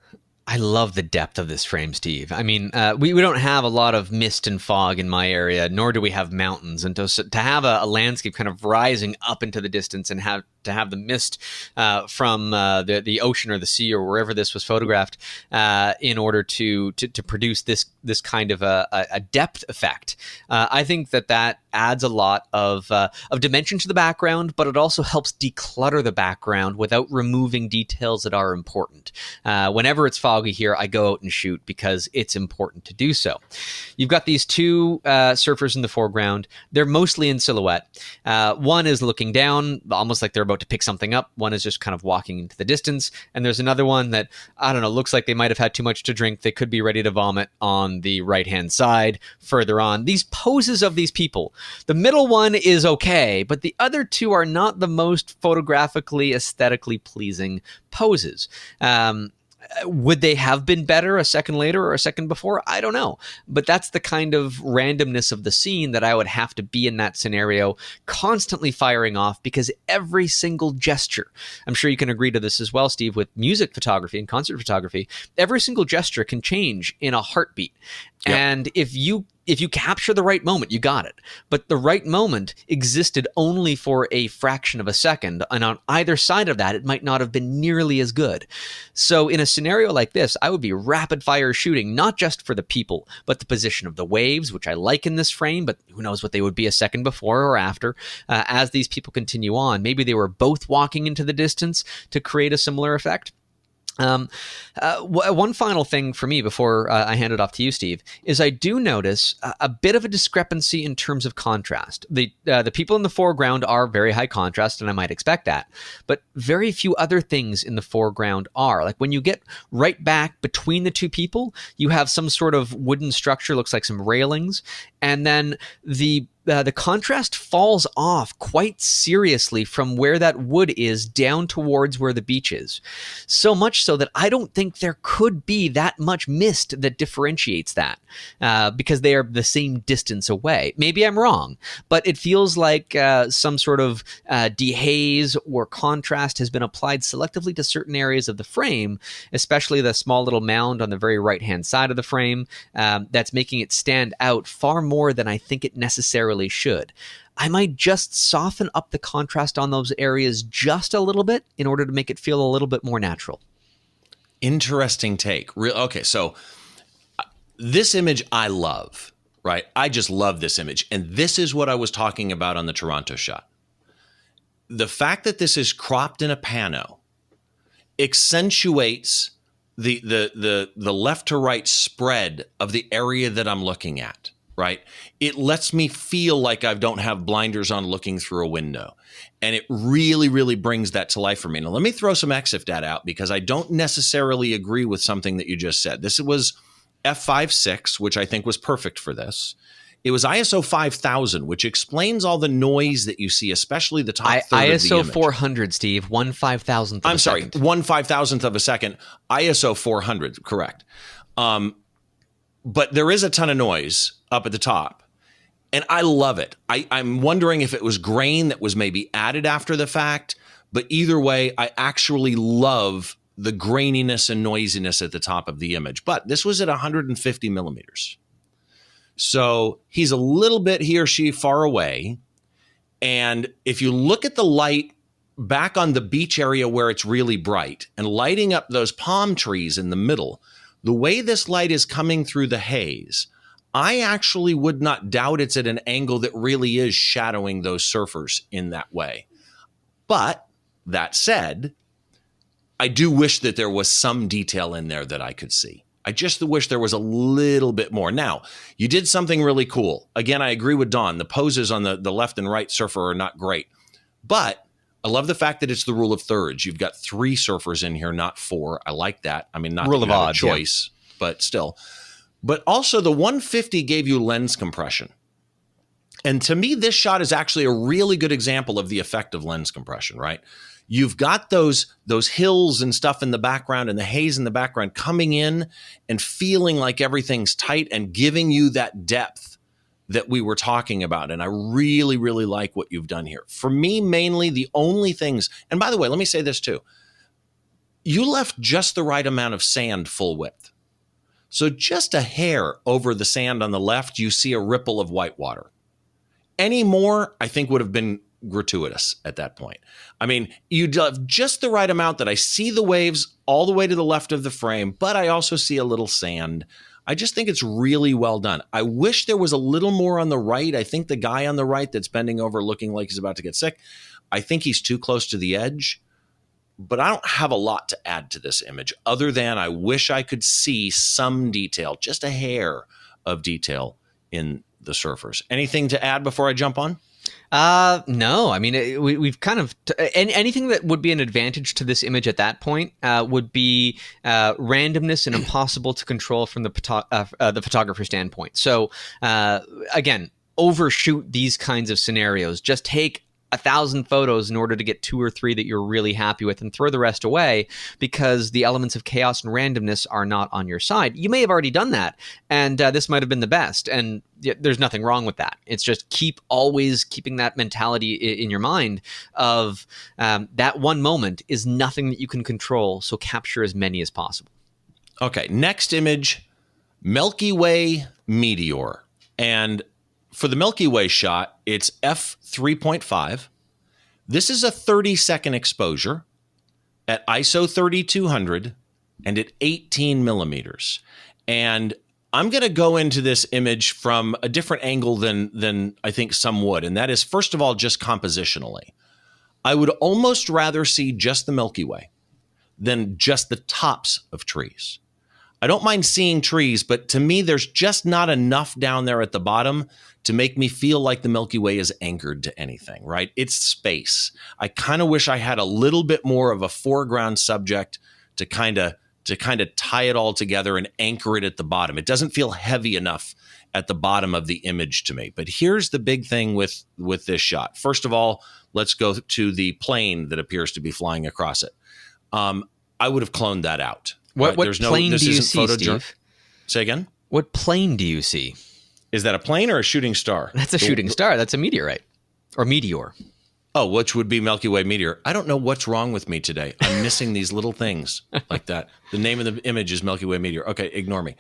I love the depth of this frame, Steve. I mean, we don't have a lot of mist and fog in my area, nor do we have mountains. And to have a landscape kind of rising up into the distance and have the mist from the ocean or the sea or wherever this was photographed in order to produce this kind of a depth effect. I think that adds a lot of dimension to the background, but it also helps declutter the background without removing details that are important. Whenever it's foggy here, I go out and shoot because it's important to do so. You've got these two surfers in the foreground. They're mostly in silhouette. One is looking down, almost like they're about to pick something up. One is just kind of walking into the distance. And there's another one that, I don't know, looks like they might have had too much to drink. They could be ready to vomit on the right-hand side further on. These poses of these people, the middle one is okay, but the other two are not the most photographically, aesthetically pleasing poses. Would they have been better a second later or a second before? I don't know. But that's the kind of randomness of the scene that I would have to be in that scenario, constantly firing off, because every single gesture, I'm sure you can agree to this as well, Steve, with music photography and concert photography, every single gesture can change in a heartbeat. Yep. And if you capture the right moment, you got it. But the right moment existed only for a fraction of a second. And on either side of that, it might not have been nearly as good. So in a scenario like this, I would be rapid fire shooting, not just for the people, but the position of the waves, which I like in this frame, but who knows what they would be a second before or after. As these people continue on, maybe they were both walking into the distance to create a similar effect. One final thing for me before I hand it off to you, Steve, is I do notice a bit of a discrepancy in terms of contrast. The people in the foreground are very high contrast, and I might expect that, but very few other things in the foreground are. Like when you get right back between the two people, you have some sort of wooden structure, looks like some railings, and then the contrast falls off quite seriously from where that wood is down towards where the beach is. So much so that I don't think there could be that much mist that differentiates that because they are the same distance away. Maybe I'm wrong, but it feels like some sort of dehaze or contrast has been applied selectively to certain areas of the frame, especially the small little mound on the very right-hand side of the frame that's making it stand out far more than I think it necessarily should. I might just soften up the contrast on those areas just a little bit in order to make it feel a little bit more natural. Interesting take. Okay, so this image I love, right? I just love this image. And this is what I was talking about on the Toronto shot. The fact that this is cropped in a pano accentuates the left to right spread of the area that I'm looking at. Right? It lets me feel like I don't have blinders on looking through a window. And it really, really brings that to life for me. Now, let me throw some EXIF data out because I don't necessarily agree with something that you just said. This was f5.6, which I think was perfect for this. It was ISO 5000, which explains all the noise that you see, especially the top third of the image. ISO 400, Steve, 1/5000th of a second. I'm sorry, 1/5000th of a second. ISO 400, correct. But there is a ton of noise up at the top, and I love it. I'm wondering if it was grain that was maybe added after the fact, but either way, I actually love the graininess and noisiness at the top of the image. But this was at 150 millimeters. So he's a little bit, he or she, far away. And if you look at the light back on the beach area where it's really bright and lighting up those palm trees in the middle, the way this light is coming through the haze, I actually would not doubt it's at an angle that really is shadowing those surfers in that way. But that said, I do wish that there was some detail in there that I could see. I just wish there was a little bit more. Now, you did something really cool. Again, I agree with Don. The poses on the left and right surfer are not great. But I love the fact that it's the rule of thirds. You've got 3 surfers in here, not 4. I like that. I mean, not rule of odds, choice, yeah. But still. But also the 150 gave you lens compression. And to me, this shot is actually a really good example of the effect of lens compression, right? You've got those hills and stuff in the background and the haze in the background coming in and feeling like everything's tight and giving you that depth that we were talking about. And I really, really like what you've done here. For me, mainly the only things, and by the way, let me say this too. You left just the right amount of sand full width. So just a hair over the sand on the left, you see a ripple of white water. Any more, I think would have been gratuitous at that point. I mean, you have just the right amount that I see the waves all the way to the left of the frame, but I also see a little sand. I just think it's really well done. I wish there was a little more on the right. I think the guy on the right that's bending over looking like he's about to get sick, I think he's too close to the edge. But I don't have a lot to add to this image other than I wish I could see some detail, just a hair of detail in the surfers. Anything to add before I jump on? No, I mean, we've kind of, anything that would be an advantage to this image at that point would be randomness and impossible to control from the photographer standpoint. So again, overshoot these kinds of scenarios. Just take 1,000 photos in order to get 2 or 3 that you're really happy with and throw the rest away because the elements of chaos and randomness are not on your side. You may have already done that, and this might have been the best, and there's nothing wrong with that. It's just always keeping that mentality in your mind of that one moment is nothing that you can control, so capture as many as possible. Okay, next image, Milky Way Meteor. And for the Milky Way shot, it's f3.5. This is a 30-second exposure at ISO 3200 and at 18 millimeters. And I'm going to go into this image from a different angle than I think some would. And that is, first of all, just compositionally. I would almost rather see just the Milky Way than just the tops of trees. I don't mind seeing trees, but to me, there's just not enough down there at the bottom to make me feel like the Milky Way is anchored to anything, right? It's space. I kind of wish I had a little bit more of a foreground subject to kind of tie it all together and anchor it at the bottom. It doesn't feel heavy enough at the bottom of the image to me. But here's the big thing with this shot. First of all, let's go to the plane that appears to be flying across it. I would have cloned that out. What plane do you see, Steve? Say again? What plane do you see? Is that a plane or a shooting star? That's a shooting star. That's a meteorite. Or meteor. Oh, which would be Milky Way Meteor. I don't know what's wrong with me today. I'm missing these little things like that. The name of the image is Milky Way Meteor. Okay, ignore me.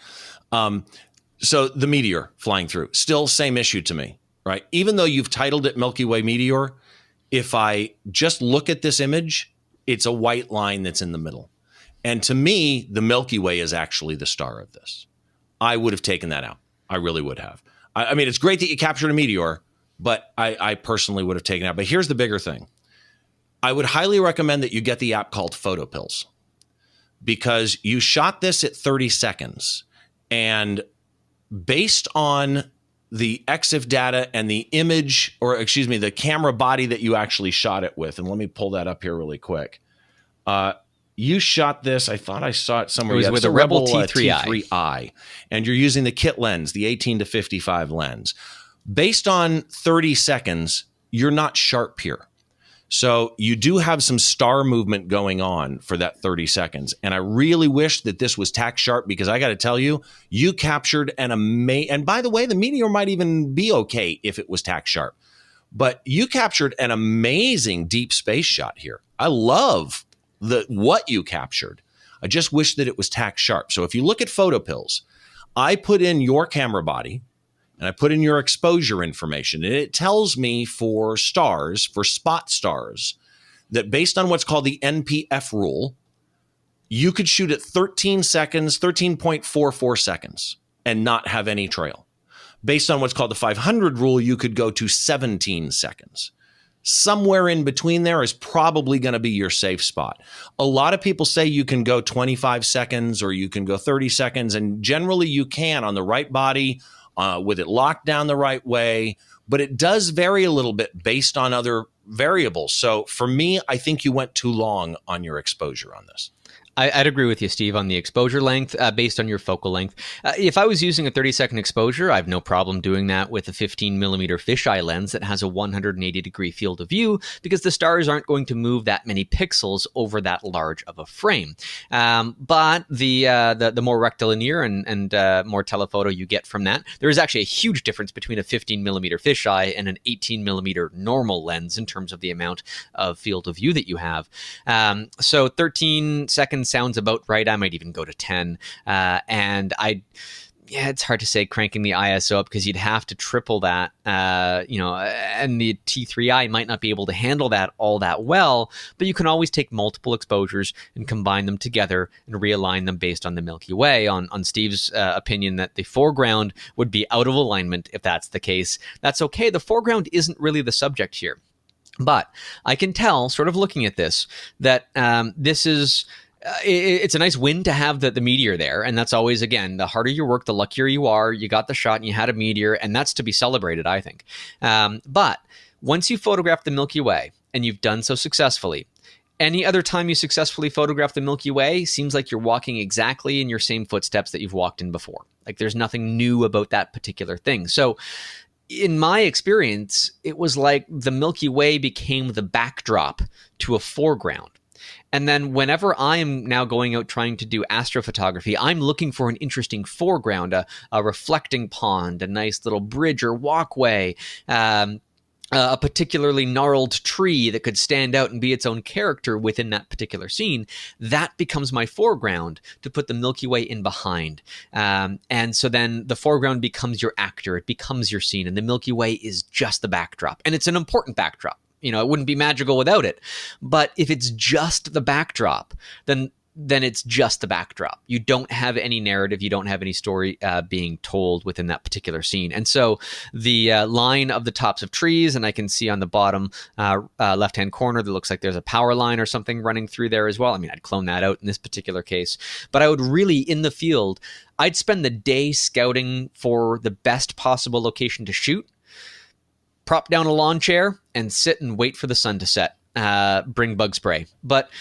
So the meteor flying through, still same issue to me, right? Even though you've titled it Milky Way Meteor, if I just look at this image, it's a white line that's in the middle. And to me, the Milky Way is actually the star of this. I would have taken that out. I really would have. I mean, it's great that you captured a meteor, but I personally would have taken it out. But here's the bigger thing. I would highly recommend that you get the app called PhotoPills, because you shot this at 30 seconds. And based on the EXIF data and the image, or excuse me, the camera body that you actually shot it with, and let me pull that up here really quick. You shot this, I thought I saw it somewhere. It was with a Rebel T3i. T3i. And you're using the kit lens, the 18 to 55 lens. Based on 30 seconds, you're not sharp here. So you do have some star movement going on for that 30 seconds. And I really wish that this was tack sharp, because I got to tell you, you captured an amazing, and by the way, the meteor might even be okay if it was tack sharp, but you captured an amazing deep space shot here. I love what you captured. I just wish that it was tack sharp. So if you look at PhotoPills, I put in your camera body and I put in your exposure information, and it tells me for stars, for spot stars, that based on what's called the NPF rule, you could shoot at 13 seconds, 13.44 seconds, and not have any trail. Based on what's called the 500 rule, you could go to 17 seconds. Somewhere in between there is probably going to be your safe spot. A lot of people say you can go 25 seconds or you can go 30 seconds, and generally you can on the right body, with it locked down the right way, but it does vary a little bit based on other variables. So for me, I think you went too long on your exposure on this. I'd agree with you, Steve, on the exposure length based on your focal length. If I was using a 30-second exposure, I have no problem doing that with a 15-millimeter fisheye lens that has a 180-degree field of view, because the stars aren't going to move that many pixels over that large of a frame. But the more rectilinear and more telephoto you get from that, there is actually a huge difference between a 15-millimeter fisheye and an 18-millimeter normal lens in terms of the amount of field of view that you have. So 13 seconds sounds about right. I might even go to 10. And it's hard to say cranking the ISO up, because you'd have to triple that, and the T3i might not be able to handle that all that well, but you can always take multiple exposures and combine them together and realign them based on the Milky Way. On Steve's opinion that the foreground would be out of alignment, if that's the case, that's okay. The foreground isn't really the subject here. But I can tell, sort of looking at this, that this is... it's a nice win to have the meteor there. And that's always, again, the harder you work, the luckier you are. You got the shot and you had a meteor, and that's to be celebrated, I think. But once you photograph the Milky Way, and you've done so successfully, any other time you successfully photograph the Milky Way seems like you're walking exactly in your same footsteps that you've walked in before. Like there's nothing new about that particular thing. So in my experience, it was like the Milky Way became the backdrop to a foreground. And then whenever I am now going out trying to do astrophotography, I'm looking for an interesting foreground, a reflecting pond, a nice little bridge or walkway, a particularly gnarled tree that could stand out and be its own character within that particular scene. That becomes my foreground to put the Milky Way in behind. And so then the foreground becomes your actor. It becomes your scene. And the Milky Way is just the backdrop. And it's an important backdrop. You know, it wouldn't be magical without it. But if it's just the backdrop, then it's just the backdrop. You don't have any narrative. You don't have any story being told within that particular scene. And so the line of the tops of trees, and I can see on the bottom left-hand corner that looks like there's a power line or something running through there as well. I mean, I'd clone that out in this particular case. But I would really, in the field, I'd spend the day scouting for the best possible location to shoot, prop down a lawn chair, and sit and wait for the sun to set. Bring bug spray, but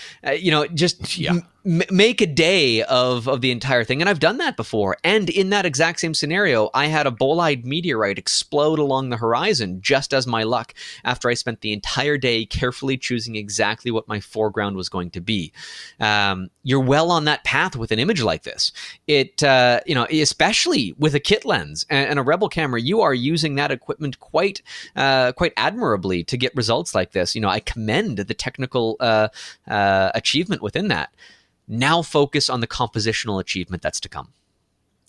just make a day of the entire thing. And I've done that before. And in that exact same scenario, I had a bolide meteorite explode along the horizon, just as my luck, after I spent the entire day carefully choosing exactly what my foreground was going to be. You're well on that path with an image like this. It, especially with a kit lens and a Rebel camera, you are using that equipment quite admirably to get results like this. I commend the technical achievement within that. Now focus on the compositional achievement that's to come.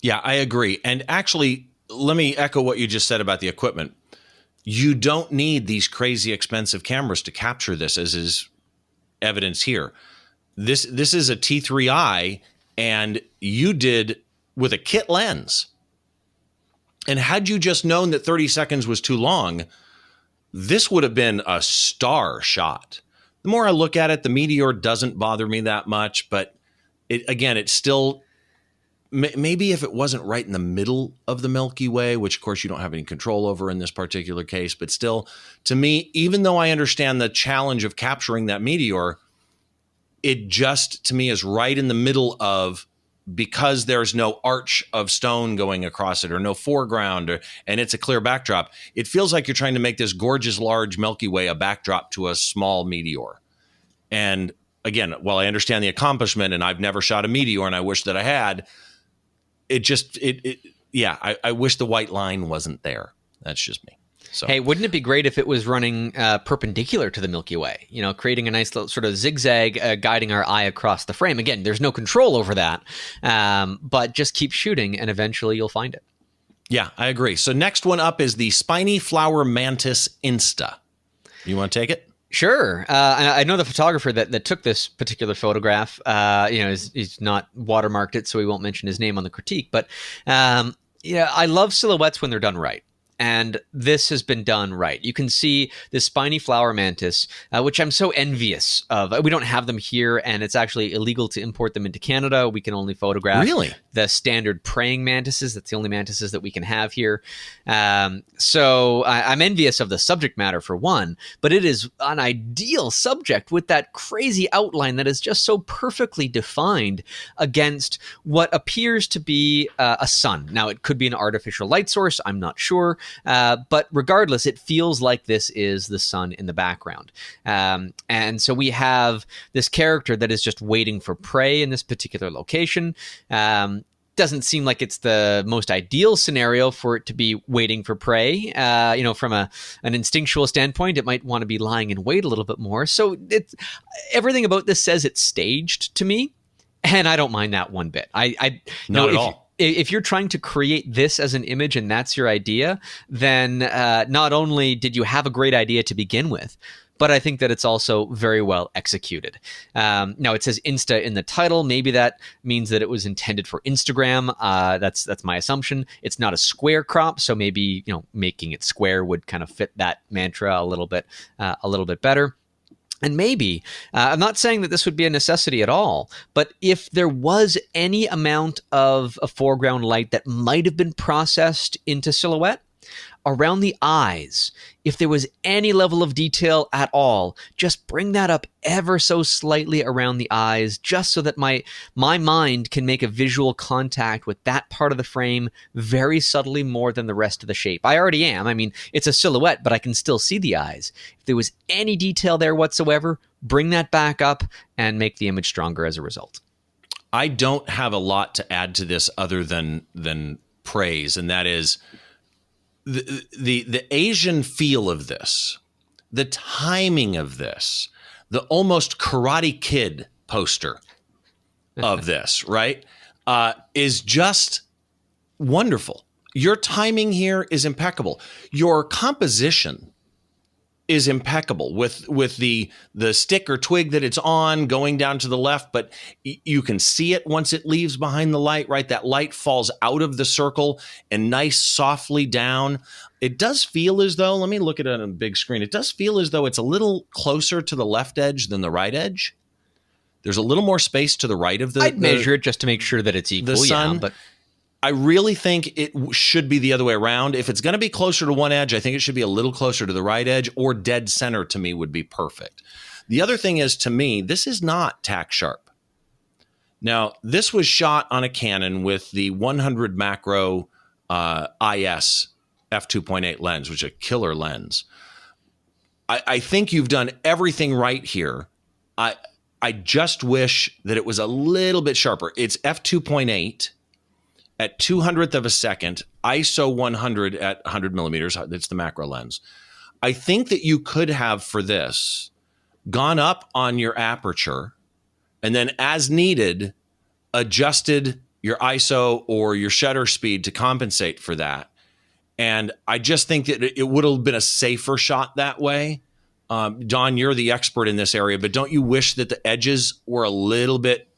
Yeah, I agree. And actually, let me echo what you just said about the equipment. You don't need these crazy expensive cameras to capture this, as is evidence here. This is a T3i, and you did with a kit lens. And had you just known that 30 seconds was too long, this would have been a star shot. The more I look at it, the Meteor doesn't bother me that much, but it's still, maybe if it wasn't right in the middle of the Milky Way, which of course you don't have any control over in this particular case, but still, to me, even though I understand the challenge of capturing that Meteor, it just, to me, is right in the middle of, because there's no arch of stone going across it or no foreground, and it's a clear backdrop, it feels like you're trying to make this gorgeous, large Milky Way a backdrop to a small meteor. And again, while I understand the accomplishment, and I've never shot a meteor, and I wish that I had, I wish the white line wasn't there. That's just me. So. Hey, wouldn't it be great if it was running perpendicular to the Milky Way, creating a nice little sort of zigzag guiding our eye across the frame? Again, there's no control over that, but just keep shooting and eventually you'll find it. Yeah, I agree. So next one up is the Spiny Flower Mantis Insta. You want to take it? Sure. I know the photographer that took this particular photograph, he's not watermarked it, so we won't mention his name on the critique. But, I love silhouettes when they're done right. And this has been done right. You can see this spiny flower mantis, which I'm so envious of. We don't have them here, and it's actually illegal to import them into Canada. We can only photograph the standard praying mantises. That's the only mantises that we can have here. So I'm envious of the subject matter, for one, but it is an ideal subject with that crazy outline that is just so perfectly defined against what appears to be a sun. Now, it could be an artificial light source. I'm not sure. But regardless, it feels like this is the sun in the background. And so we have this character that is just waiting for prey in this particular location. Doesn't seem like it's the most ideal scenario for it to be waiting for prey. From an instinctual standpoint, it might want to be lying in wait a little bit more. So everything about this says it's staged to me, and I don't mind that one bit. Not at all. If you're trying to create this as an image and that's your idea, then not only did you have a great idea to begin with, but I think that it's also very well executed. Now, it says Insta in the title. Maybe that means that it was intended for Instagram. That's my assumption. It's not a square crop, so maybe making it square would kind of fit that mantra a little bit better. And maybe, I'm not saying that this would be a necessity at all, but if there was any amount of a foreground light that might have been processed into silhouette, Around the eyes, if there was any level of detail at all, just bring that up ever so slightly around the eyes, just so that my mind can make a visual contact with that part of the frame very subtly more than the rest of the shape. I already am. I mean, it's a silhouette, but I can still see the eyes. If there was any detail there whatsoever, bring that back up and make the image stronger as a result. I don't have a lot to add to this other than praise, and that is the Asian feel of this, the timing of this, the almost Karate Kid poster of this, right, is just wonderful. Your timing here is impeccable. Your composition is impeccable with the stick or twig that it's on going down to the left, but you can see it once it leaves behind the light, right? That light falls out of the circle and nice softly down. It does feel as though, let me look at it on a big screen. It does feel as though it's a little closer to the left edge than the right edge. There's a little more space to the right of I'd measure it just to make sure that it's equal. The sun. Yeah, but I really think it should be the other way around. If it's going to be closer to one edge, I think it should be a little closer to the right edge, or dead center to me would be perfect. The other thing is, to me, this is not tack sharp. Now, this was shot on a Canon with the 100 macro IS f2.8 lens, which is a killer lens. I think you've done everything right here. I just wish that it was a little bit sharper. It's f2.8. at 200th of a second, ISO 100 at 100 millimeters. That's the macro lens. I think that you could have, for this, gone up on your aperture and then, as needed, adjusted your ISO or your shutter speed to compensate for that. And I just think that it would have been a safer shot that way. Don, you're the expert in this area, but don't you wish that the edges were a little bit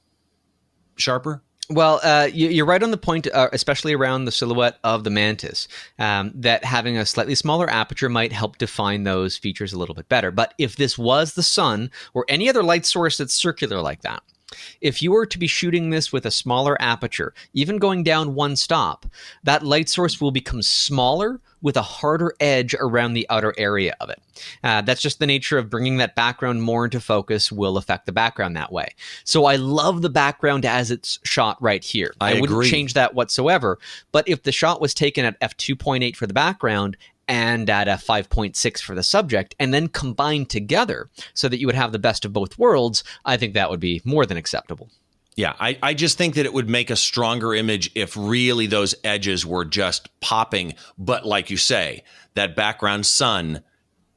sharper? Well, you're right on the point, especially around the silhouette of the Mantis, that having a slightly smaller aperture might help define those features a little bit better. But if this was the sun or any other light source that's circular like that, if you were to be shooting this with a smaller aperture, even going down one stop, that light source will become smaller with a harder edge around the outer area of it. That's just the nature of bringing that background more into focus will affect the background that way. So I love the background as it's shot right here. I wouldn't change that whatsoever. But if the shot was taken at f2.8 for the background and at a 5.6 for the subject, and then combined together so that you would have the best of both worlds, I think that would be more than acceptable. Yeah, I just think that it would make a stronger image if really those edges were just popping. But like you say, that background sun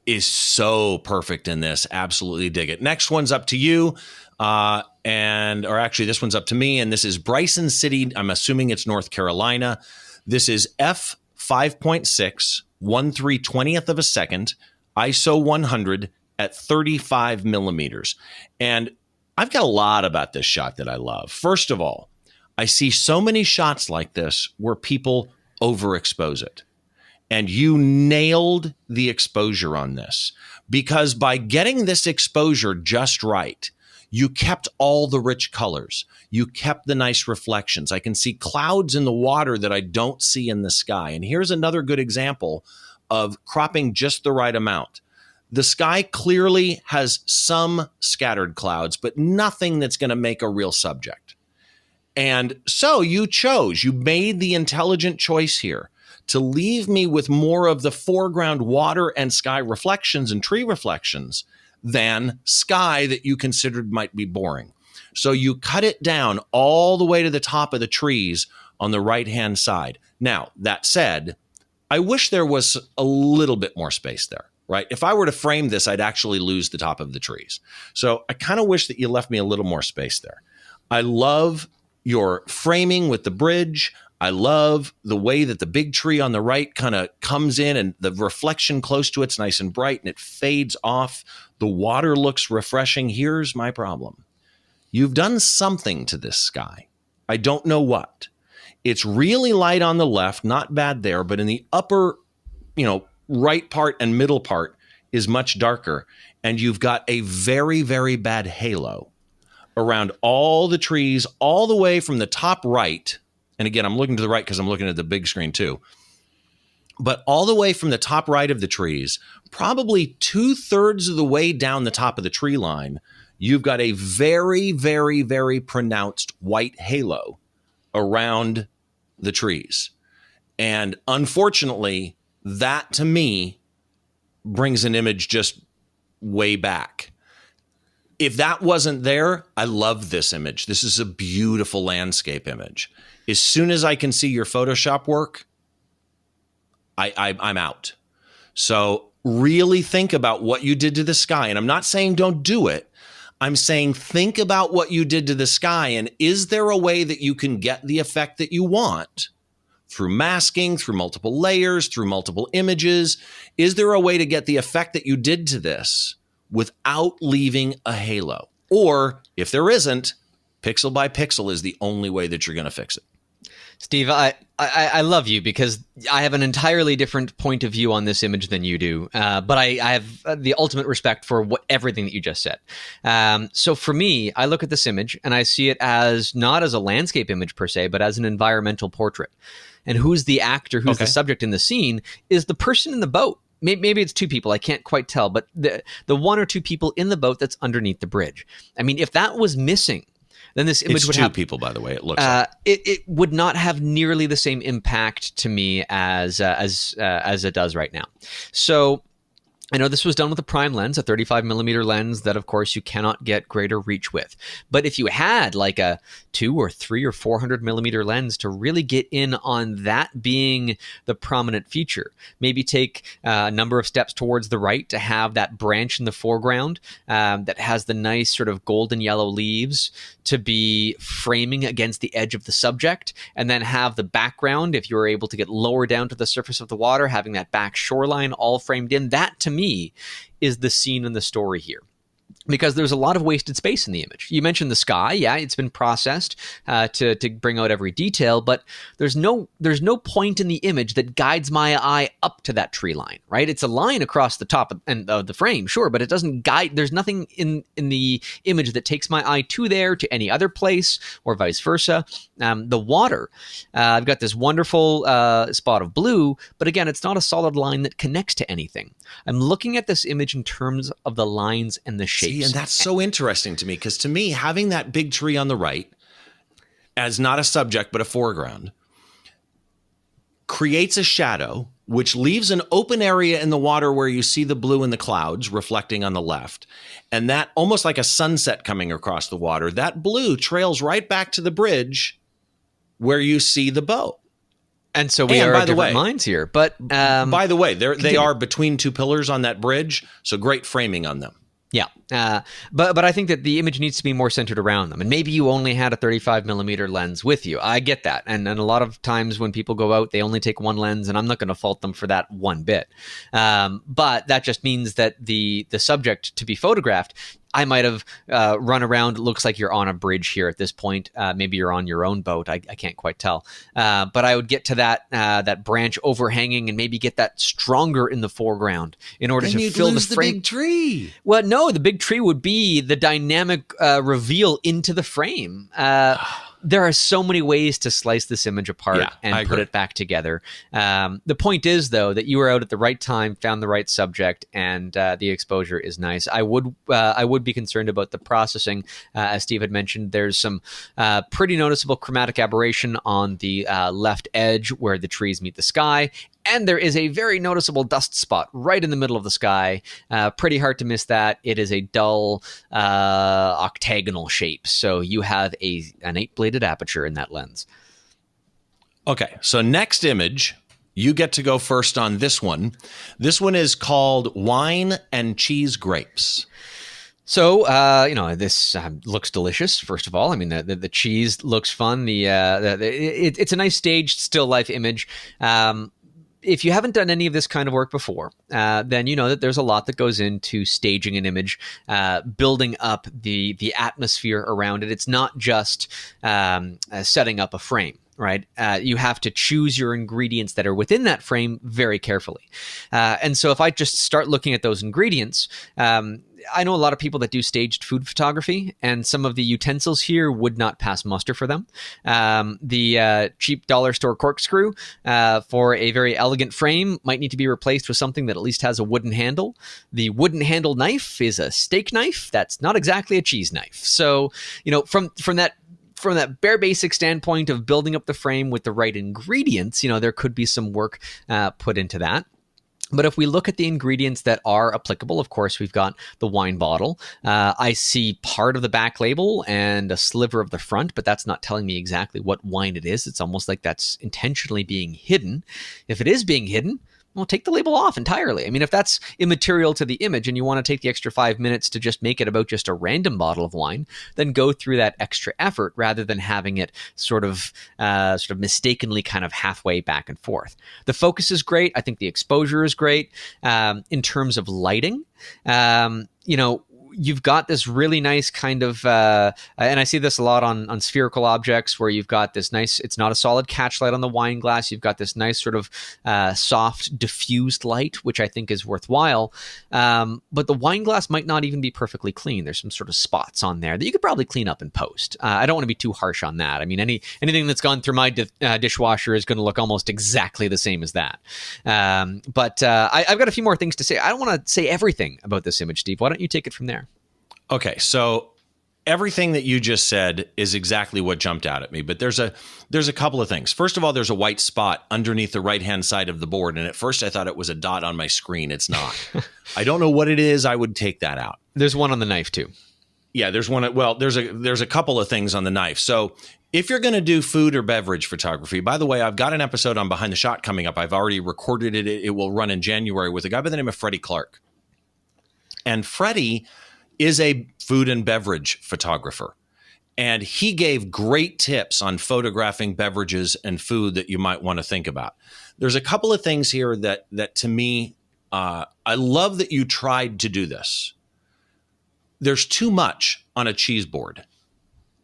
is so perfect in this. Absolutely dig it. Next one's up to you. Or actually, this one's up to me. And this is Bryson City. I'm assuming it's North Carolina. This is f5.6, 1/320th of a second, ISO 100 at 35 millimeters. And I've got a lot about this shot that I love. First of all, I see so many shots like this where people overexpose it. And you nailed the exposure on this, because by getting this exposure just right, you kept all the rich colors. You kept the nice reflections. I can see clouds in the water that I don't see in the sky. And here's another good example of cropping just the right amount. The sky clearly has some scattered clouds, but nothing that's going to make a real subject. And so you made the intelligent choice here to leave me with more of the foreground water and sky reflections and tree reflections than sky that you considered might be boring. So you cut it down all the way to the top of the trees on the right-hand side. Now, that said, I wish there was a little bit more space there. Right? If I were to frame this, I'd actually lose the top of the trees. So I kind of wish that you left me a little more space there. I love your framing with the bridge. I love the way that the big tree on the right kind of comes in and the reflection close to it's nice and bright and it fades off. The water looks refreshing. Here's my problem. You've done something to this sky. I don't know what. It's really light on the left, not bad there, but in the upper, right part and middle part is much darker. And you've got a very, very bad halo around all the trees, all the way from the top right. And again, I'm looking to the right because I'm looking at the big screen too. But all the way from the top right of the trees, probably 2/3 of the way down the top of the tree line, you've got a very, very, very pronounced white halo around the trees. And unfortunately, that to me brings an image just way back. If that wasn't there, I love this image. This is a beautiful landscape image. As soon as I can see your Photoshop work, I'm out. So really think about what you did to the sky. And I'm not saying don't do it. I'm saying think about what you did to the sky. And is there a way that you can get the effect that you want through masking, through multiple layers, through multiple images? Is there a way to get the effect that you did to this without leaving a halo? Or if there isn't, pixel by pixel is the only way that you're going to fix it. Steve, I love you because I have an entirely different point of view on this image than you do. But I have the ultimate respect for everything that you just said. So for me, I look at this image and I see it as not as a landscape image per se, but as an environmental portrait. And who's the actor, who's the subject in the scene is the person in the boat. Maybe it's two people. I can't quite tell. But the one or two people in the boat that's underneath the bridge. I mean, if that was missing, then this image would have two people, by the way. It looks like it would not have nearly the same impact to me as it does right now. So I know this was done with a prime lens, a 35 millimeter lens that, of course, you cannot get greater reach with. But if you had like a 200 or 300 or 400 millimeter lens to really get in on that being the prominent feature, maybe take a number of steps towards the right to have that branch in the foreground that has the nice sort of golden yellow leaves to be framing against the edge of the subject, and then have the background, if you're able to get lower down to the surface of the water, having that back shoreline all framed in. That to me is the scene and the story here, because there's a lot of wasted space in the image. You mentioned the sky. Yeah, it's been processed to bring out every detail, but there's no point in the image that guides my eye up to that tree line, right? It's a line across the top of the frame, sure, but it doesn't guide. There's nothing in the image that takes my eye to there, to any other place, or vice versa. The water, I've got this wonderful spot of blue, but again, it's not a solid line that connects to anything. I'm looking at this image in terms of the lines and the shapes. See, and that's so interesting to me, because to me, having that big tree on the right as not a subject but a foreground creates a shadow, which leaves an open area in the water where you see the blue and the clouds reflecting on the left. And that, almost like a sunset coming across the water, that blue trails right back to the bridge where you see the boat. And so we are different minds here. But by the way, they are between two pillars on that bridge, so great framing on them. Yeah, but I think that the image needs to be more centered around them. And maybe you only had a 35 millimeter lens with you. I get that. And a lot of times when people go out, they only take one lens, and I'm not going to fault them for that one bit. But that just means that the subject to be photographed, I might have run around. It looks like you're on a bridge here at this point. Maybe you're on your own boat. I can't quite tell. But I would get to that branch overhanging and maybe get that stronger in the foreground in order to fill the frame. The big tree. Well, no, the big tree would be the dynamic reveal into the frame. There are so many ways to slice this image apart and put it back together. The point is, though, that you were out at the right time, found the right subject, and the exposure is nice. I would be concerned about the processing. As Steve had mentioned, there's some pretty noticeable chromatic aberration on the left edge where the trees meet the sky. And there is a very noticeable dust spot right in the middle of the sky. Pretty hard to miss that. It is a dull octagonal shape. So you have an 8-bladed aperture in that lens. Okay, so next image, you get to go first on this one. This one is called Wine and Cheese Grapes. So, this looks delicious, first of all. I mean, the cheese looks fun. It's a nice staged still life image. If you haven't done any of this kind of work before, then you know that there's a lot that goes into staging an image, building up the atmosphere around it. It's not just setting up a frame. right? You have to choose your ingredients that are within that frame very carefully. And so if I just start looking at those ingredients, I know a lot of people that do staged food photography, and some of the utensils here would not pass muster for them. The cheap dollar store corkscrew for a very elegant frame might need to be replaced with something that at least has a wooden handle. The wooden handle knife is a steak knife. That's not exactly a cheese knife. So, from that bare basic standpoint of building up the frame with the right ingredients, there could be some work put into that. But if we look at the ingredients that are applicable, of course, we've got the wine bottle. I see part of the back label and a sliver of the front, but that's not telling me exactly what wine it is. It's almost like that's intentionally being hidden. If it is being hidden, well, take the label off entirely. I mean, if that's immaterial to the image and you want to take the extra 5 minutes to just make it about just a random bottle of wine, then go through that extra effort rather than having it sort of mistakenly kind of halfway back and forth. The focus is great. I think the exposure is great. In terms of lighting, you've got this really nice kind of, and I see this a lot on spherical objects where you've got this nice, it's not a solid catch light on the wine glass. You've got this nice sort of soft diffused light, which I think is worthwhile. But the wine glass might not even be perfectly clean. There's some sort of spots on there that you could probably clean up in post. I don't want to be too harsh on that. I mean, anything that's gone through my dishwasher is going to look almost exactly the same as that. But I've got a few more things to say. I don't want to say everything about this image, Steve. Why don't you take it from there? Okay, so everything that you just said is exactly what jumped out at me, but there's a couple of things. First of all, there's a white spot underneath the right-hand side of the board, and at first I thought it was a dot on my screen. It's not. I don't know what it is. I would take that out. There's one on the knife too. Yeah, there's one. Well, there's a couple of things on the knife. So if you're going to do food or beverage photography, by the way, I've got an episode on Behind the Shot coming up. I've already recorded it. It will run in January with a guy by the name of Freddie Clark. And Freddie is a food and beverage photographer. And he gave great tips on photographing beverages and food that you might want to think about. There's a couple of things here that to me, I love that you tried to do this. There's too much on a cheese board,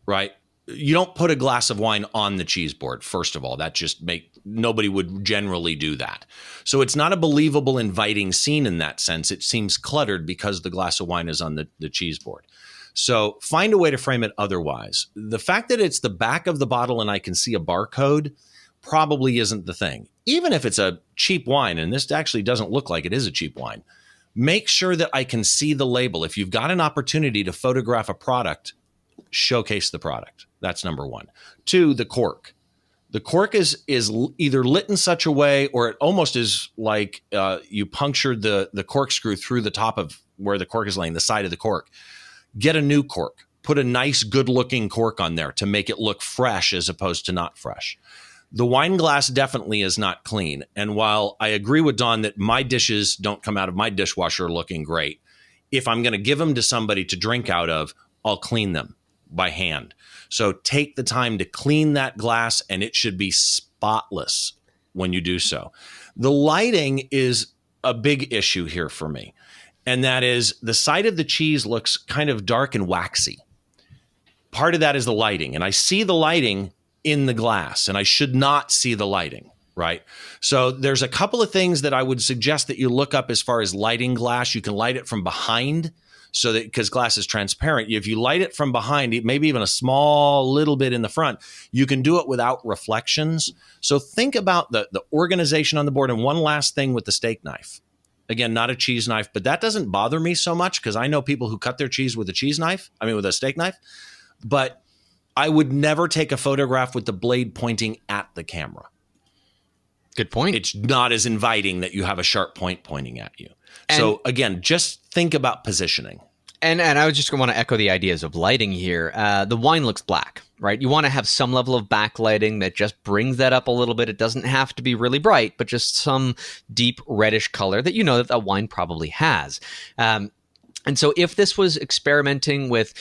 right? You don't put a glass of wine on the cheese board, first of all. That just nobody would generally do that. So it's not a believable, inviting scene in that sense. It seems cluttered because the glass of wine is on the cheese board. So find a way to frame it otherwise. The fact that it's the back of the bottle and I can see a barcode probably isn't the thing. Even if it's a cheap wine, and this actually doesn't look like it is a cheap wine, make sure that I can see the label. If you've got an opportunity to photograph a product, showcase the product. That's number one. Two, the cork. The cork is either lit in such a way, or it almost is like you punctured the corkscrew through the top of where the cork is laying, the side of the cork. Get a new cork. Put a nice, good-looking cork on there to make it look fresh as opposed to not fresh. The wine glass definitely is not clean. And while I agree with Dawn that my dishes don't come out of my dishwasher looking great, if I'm going to give them to somebody to drink out of, I'll clean them by hand. So take the time to clean that glass, and it should be spotless when you do so. The lighting is a big issue here for me, and that is the side of the cheese looks kind of dark and waxy. Part of that is the lighting, and I see the lighting in the glass, and I should not see the lighting, right? So there's a couple of things that I would suggest that you look up as far as lighting glass. You can light it from behind, so that because glass is transparent, if you light it from behind, maybe even a small little bit in the front, you can do it without reflections. So think about the organization on the board. And one last thing with the steak knife. Again, not a cheese knife, but that doesn't bother me so much because I know people who cut their cheese with a steak knife. But I would never take a photograph with the blade pointing at the camera. Good point. It's not as inviting that you have a sharp point pointing at you. So again, just think about positioning. And I was just going to want to echo the ideas of lighting here. The wine looks black, right? You want to have some level of backlighting that just brings that up a little bit. It doesn't have to be really bright, but just some deep reddish color that you know that wine probably has. And so if this was experimenting with,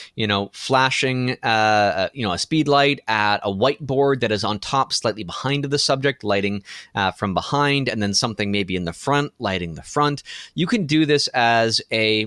flashing, a speed light at a whiteboard that is on top, slightly behind of the subject, lighting from behind, and then something maybe in the front, lighting the front, you can do this as a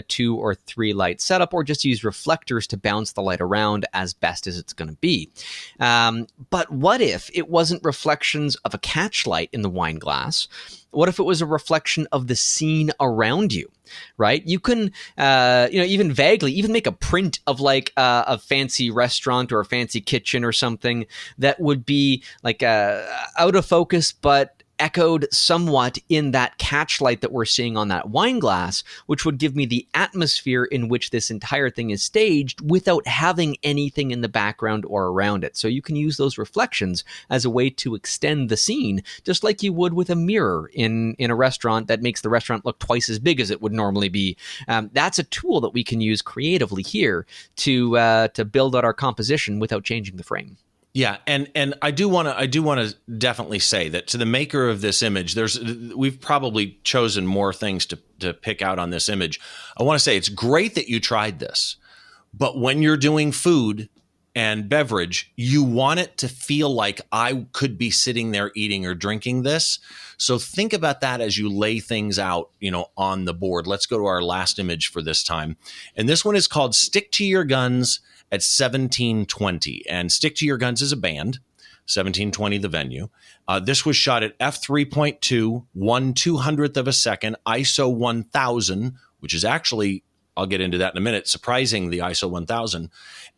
2 or 3 light setup, or just use reflectors to bounce the light around as best as it's going to be. But what if it wasn't reflections of a catch light in the wine glass? What if it was a reflection of the scene around you, right? You can, even vaguely, even make a print of like a fancy restaurant or a fancy kitchen or something that would be like out of focus, but echoed somewhat in that catch light that we're seeing on that wine glass, which would give me the atmosphere in which this entire thing is staged without having anything in the background or around it. So you can use those reflections as a way to extend the scene, just like you would with a mirror in a restaurant that makes the restaurant look twice as big as it would normally be. That's a tool that we can use creatively here to build out our composition without changing the frame. Yeah, and I do want to definitely say that to the maker of this image, we've probably chosen more things to pick out on this image. I want to say it's great that you tried this, but when you're doing food and beverage, you want it to feel like I could be sitting there eating or drinking this. So think about that as you lay things out, on the board. Let's go to our last image for this time. And this one is called Stick to Your Guns at 1720. And Stick to Your Guns is a band, 1720 the venue. This was shot at f3.2, 1/200th of a second, ISO 1000, which is actually, I'll get into that in a minute, surprising the ISO 1000,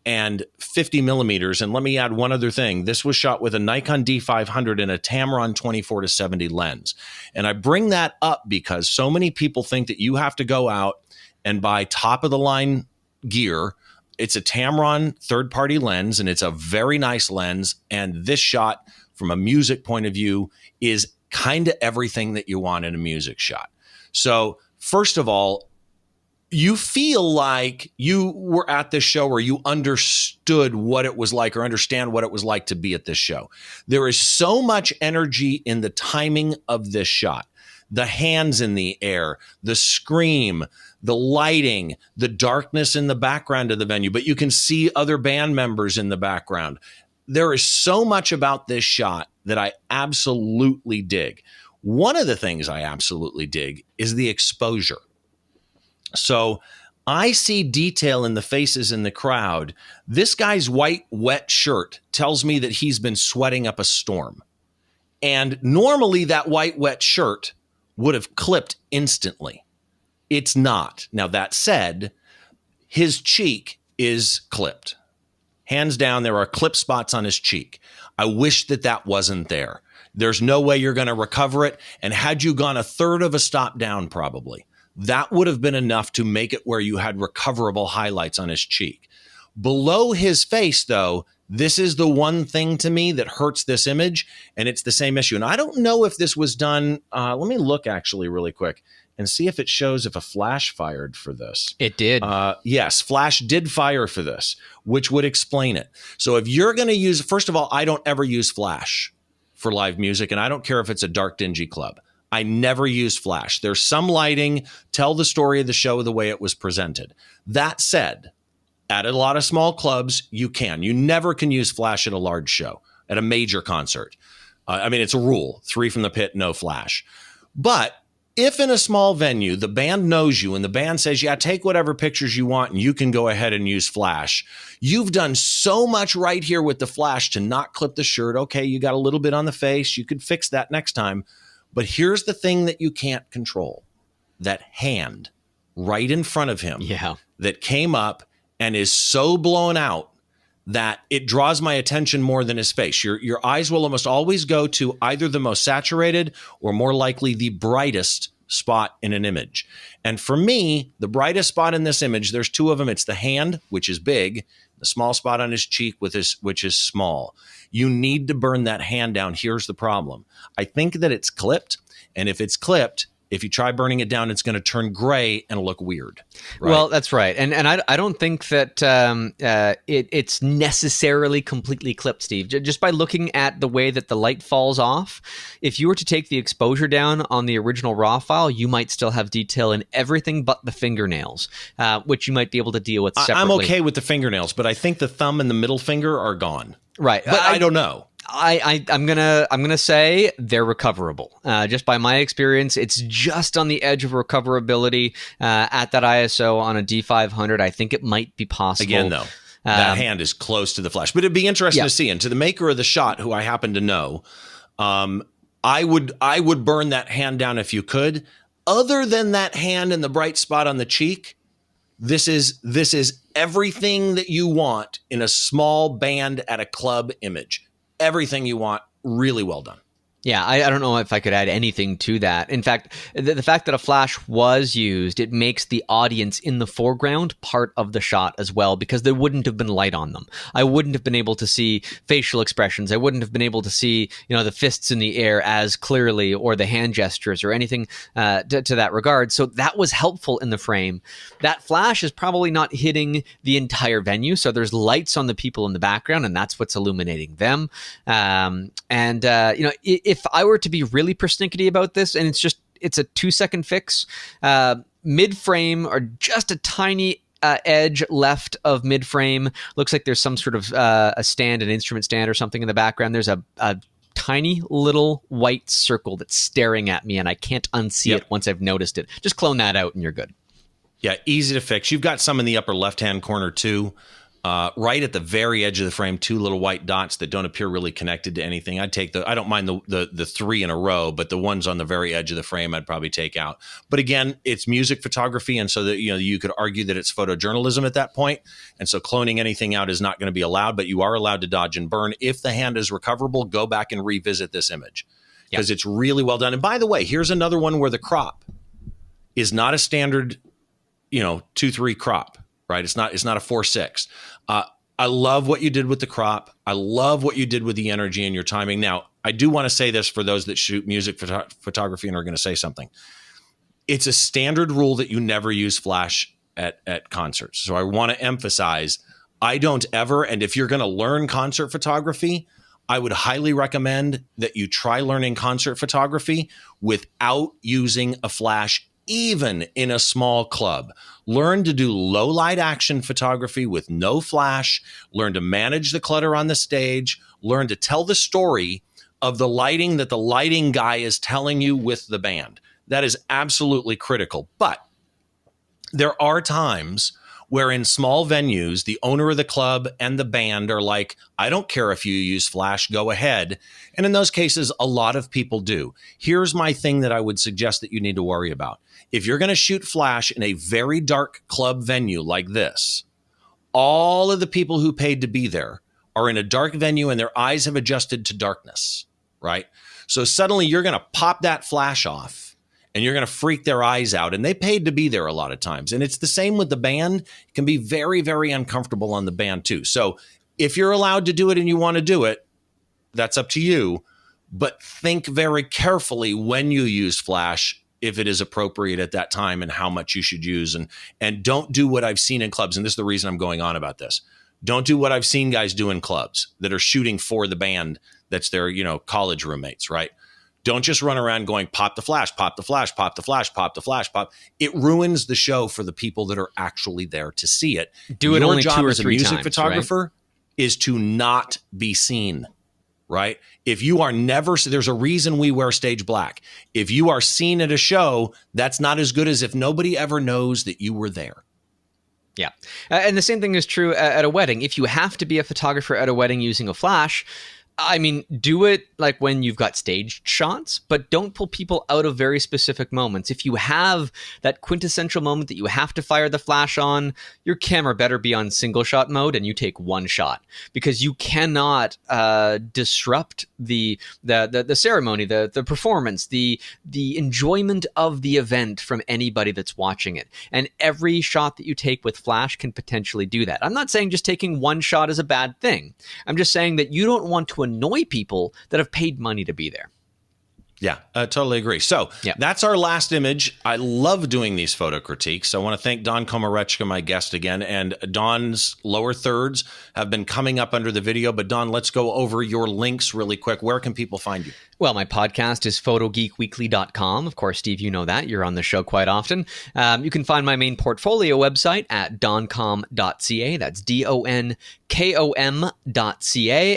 and 50 millimeters. And let me add one other thing. This was shot with a Nikon D500 and a Tamron 24-70 lens. And I bring that up because so many people think that you have to go out and buy top of the line gear. It's a Tamron third-party lens, and it's a very nice lens. And this shot, from a music point of view, is kind of everything that you want in a music shot. So first of all, you feel like you were at this show, or you understood what it was like, or understand what it was like to be at this show. There is so much energy in the timing of this shot. The hands in the air, the scream, the lighting, the darkness in the background of the venue, but you can see other band members in the background. There is so much about this shot that I absolutely dig. One of the things I absolutely dig is the exposure. So I see detail in the faces in the crowd. This guy's white, wet shirt tells me that he's been sweating up a storm. And normally that white, wet shirt would have clipped instantly. It's not. Now, that said, his cheek is clipped. Hands down, there are clip spots on his cheek. I wish that wasn't there. There's no way you're going to recover it. And had you gone a third of a stop down, probably, that would have been enough to make it where you had recoverable highlights on his cheek. Below his face, though, this is the one thing to me that hurts this image, and it's the same issue. And I don't know if this was done. Let me look actually really quick and see if it shows if a flash fired for this. It did. Yes, flash did fire for this, which would explain it. So if you're going to use, first of all, I don't ever use flash for live music, and I don't care if it's a dark, dingy club. I never use flash. There's some lighting, tell the story of the show the way it was presented. That said, at a lot of small clubs, you can. You never can use flash at a large show, at a major concert. It's a rule, 3 from the pit, no flash. But if in a small venue, the band knows you and the band says, yeah, take whatever pictures you want and you can go ahead and use flash. You've done so much right here with the flash to not clip the shirt. Okay, you got a little bit on the face. You could fix that next time. But here's the thing that you can't control. That hand right in front of him that came up and is so blown out that it draws my attention more than his face. Your eyes will almost always go to either the most saturated or more likely the brightest spot in an image. And for me, the brightest spot in this image, there's 2 of them. It's the hand, which is big, the small spot on his cheek, which is small. You need to burn that hand down. Here's the problem. I think that it's clipped. And if it's clipped, If you try burning it down, it's going to turn gray and look weird. Right? Well, that's right. And I don't think that it's necessarily completely clipped, Steve. Just by looking at the way that the light falls off, if you were to take the exposure down on the original RAW file, you might still have detail in everything but the fingernails, which you might be able to deal with separately. I'm okay with the fingernails, but I think the thumb and the middle finger are gone. Right. But I don't know. I'm gonna say they're recoverable. Just by my experience, it's just on the edge of recoverability at that ISO on a D500. I think it might be possible. Again, though, that hand is close to the flash, but it'd be interesting to see. And to the maker of the shot, who I happen to know, I would burn that hand down if you could. Other than that hand and the bright spot on the cheek, this is everything that you want in a small band at a club image. Everything you want, really well done. Yeah, I don't know if I could add anything to that. In fact, the fact that a flash was used, it makes the audience in the foreground part of the shot as well, because there wouldn't have been light on them. I wouldn't have been able to see facial expressions. I wouldn't have been able to see, the fists in the air as clearly, or the hand gestures or anything to that regard. So that was helpful in the frame. That flash is probably not hitting the entire venue. So there's lights on the people in the background, and that's what's illuminating them. If I were to be really persnickety about this, and it's a 2-second fix, mid-frame or just a tiny edge left of mid-frame, looks like there's some sort of a stand, an instrument stand or something in the background. There's a tiny little white circle that's staring at me, and I can't unsee it once I've noticed it. Just clone that out and you're good. Yeah, easy to fix. You've got some in the upper left-hand corner too. Right at the very edge of the frame, 2 little white dots that don't appear really connected to anything. I don't mind the 3 in a row, but the ones on the very edge of the frame I'd probably take out. But again, it's music photography, and so that you could argue that it's photojournalism at that point. And so cloning anything out is not going to be allowed, but you are allowed to dodge and burn. If the hand is recoverable, go back and revisit this image because it's really well done. And by the way, here's another one where the crop is not a standard, 2:3 crop. Right, it's not a 4:6. I love what you did with the crop. I love what you did with the energy and your timing. Now, I do want to say this for those that shoot music photography and are going to say something. It's a standard rule that you never use flash at concerts. So I want to emphasize, I don't ever. And if you're going to learn concert photography, I would highly recommend that you try learning concert photography without using a flash, even in a small club. Learn to do low light action photography with no flash. Learn to manage the clutter on the stage. Learn to tell the story of the lighting that the lighting guy is telling you with the band. That is absolutely critical. But there are times where in small venues, the owner of the club and the band are like, I don't care if you use flash, go ahead. And in those cases, a lot of people do. Here's my thing that I would suggest that you need to worry about. If you're going to shoot flash in a very dark club venue like this, all of the people who paid to be there are in a dark venue and their eyes have adjusted to darkness, right? So suddenly you're going to pop that flash off and you're going to freak their eyes out. And they paid to be there a lot of times. And it's the same with the band. It can be very, very uncomfortable on the band too. So if you're allowed to do it and you want to do it, that's up to you. But think very carefully when you use flash, if it is appropriate at that time and how much you should use. And don't do what I've seen in clubs. And this is the reason I'm going on about this. Don't do what I've seen guys do in clubs that are shooting for the band that's their, college roommates, right? Don't just run around going, pop the flash, pop the flash, pop the flash, pop the flash, pop. It ruins the show for the people that are actually there to see it. Do it only 2 or 3 times. Your job as a music photographer is to not be seen. Right? If you are never, there's a reason we wear stage black. If you are seen at a show, that's not as good as if nobody ever knows that you were there. Yeah. And the same thing is true at a wedding. If you have to be a photographer at a wedding using a flash, I mean, do it like when you've got staged shots, but don't pull people out of very specific moments. If you have that quintessential moment that you have to fire the flash on, your camera better be on single shot mode and you take 1 shot, because you cannot disrupt the ceremony, the performance, the enjoyment of the event from anybody that's watching it. And every shot that you take with flash can potentially do that. I'm not saying just taking 1 shot is a bad thing. I'm just saying that you don't want to annoy people that have paid money to be there. Yeah, I totally agree. So that's our last image. I love doing these photo critiques. So I want to thank Don Komarechka, my guest again. And Don's lower thirds have been coming up under the video. But Don, let's go over your links really quick. Where can people find you? Well, my podcast is photogeekweekly.com. Of course, Steve, you know that. You're on the show quite often. You can find my main portfolio website at doncom.ca. That's donkom.ca.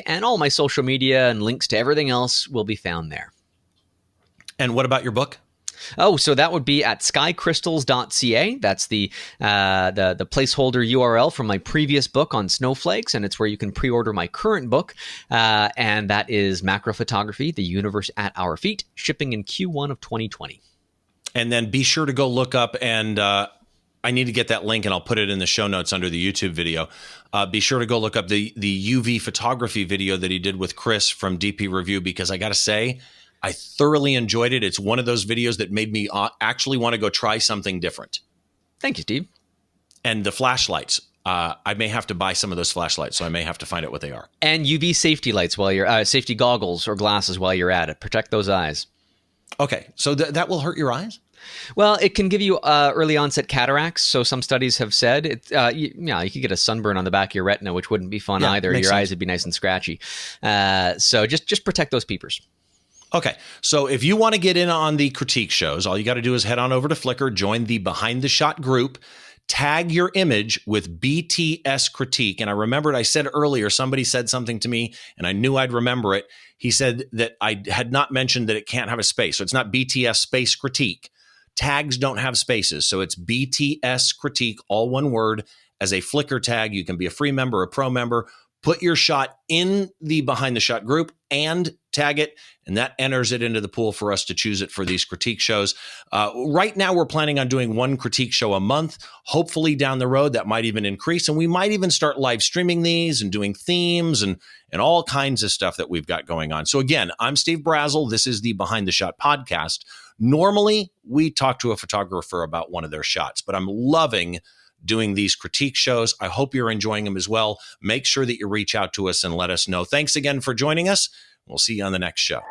And all my social media and links to everything else will be found there. And what about your book? Oh, so that would be at skycrystals.ca. That's the placeholder URL from my previous book on snowflakes, and it's where you can pre-order my current book, and that is Macro Photography, The Universe at Our Feet, shipping in Q1 of 2020. And then be sure to go look up, and I need to get that link, and I'll put it in the show notes under the YouTube video. Be sure to go look up the UV photography video that he did with Chris from DP Review, because I got to say, I thoroughly enjoyed it. It's one of those videos that made me actually want to go try something different. Thank you, Steve. And the flashlights. I may have to buy some of those flashlights, so I may have to find out what they are. And UV safety lights while you're safety goggles or glasses while you're at it. Protect those eyes. Okay, so that will hurt your eyes? Well, it can give you early onset cataracts. So some studies have said you could get a sunburn on the back of your retina, which wouldn't be fun either. Your eyes would be nice and scratchy. So just protect those peepers. Okay, so if you want to get in on the critique shows, all you got to do is head on over to Flickr, join the Behind the Shot group, tag your image with BTS critique. And I remembered I said earlier, somebody said something to me and I knew I'd remember it. He said that I had not mentioned that it can't have a space. So it's not BTS space critique. Tags don't have spaces. So it's BTS critique, all one word, as a Flickr tag. You can be a free member, a pro member. Put your shot in the Behind the Shot group and tag it, and that enters it into the pool for us to choose it for these critique shows. Right now, we're planning on doing one critique show a month. Hopefully down the road, that might even increase, and we might even start live streaming these and doing themes and all kinds of stuff that we've got going on. So again, I'm Steve Brazill. This is the Behind the Shot podcast. Normally, we talk to a photographer about one of their shots, but I'm loving doing these critique shows. I hope you're enjoying them as well. Make sure that you reach out to us and let us know. Thanks again for joining us. We'll see you on the next show.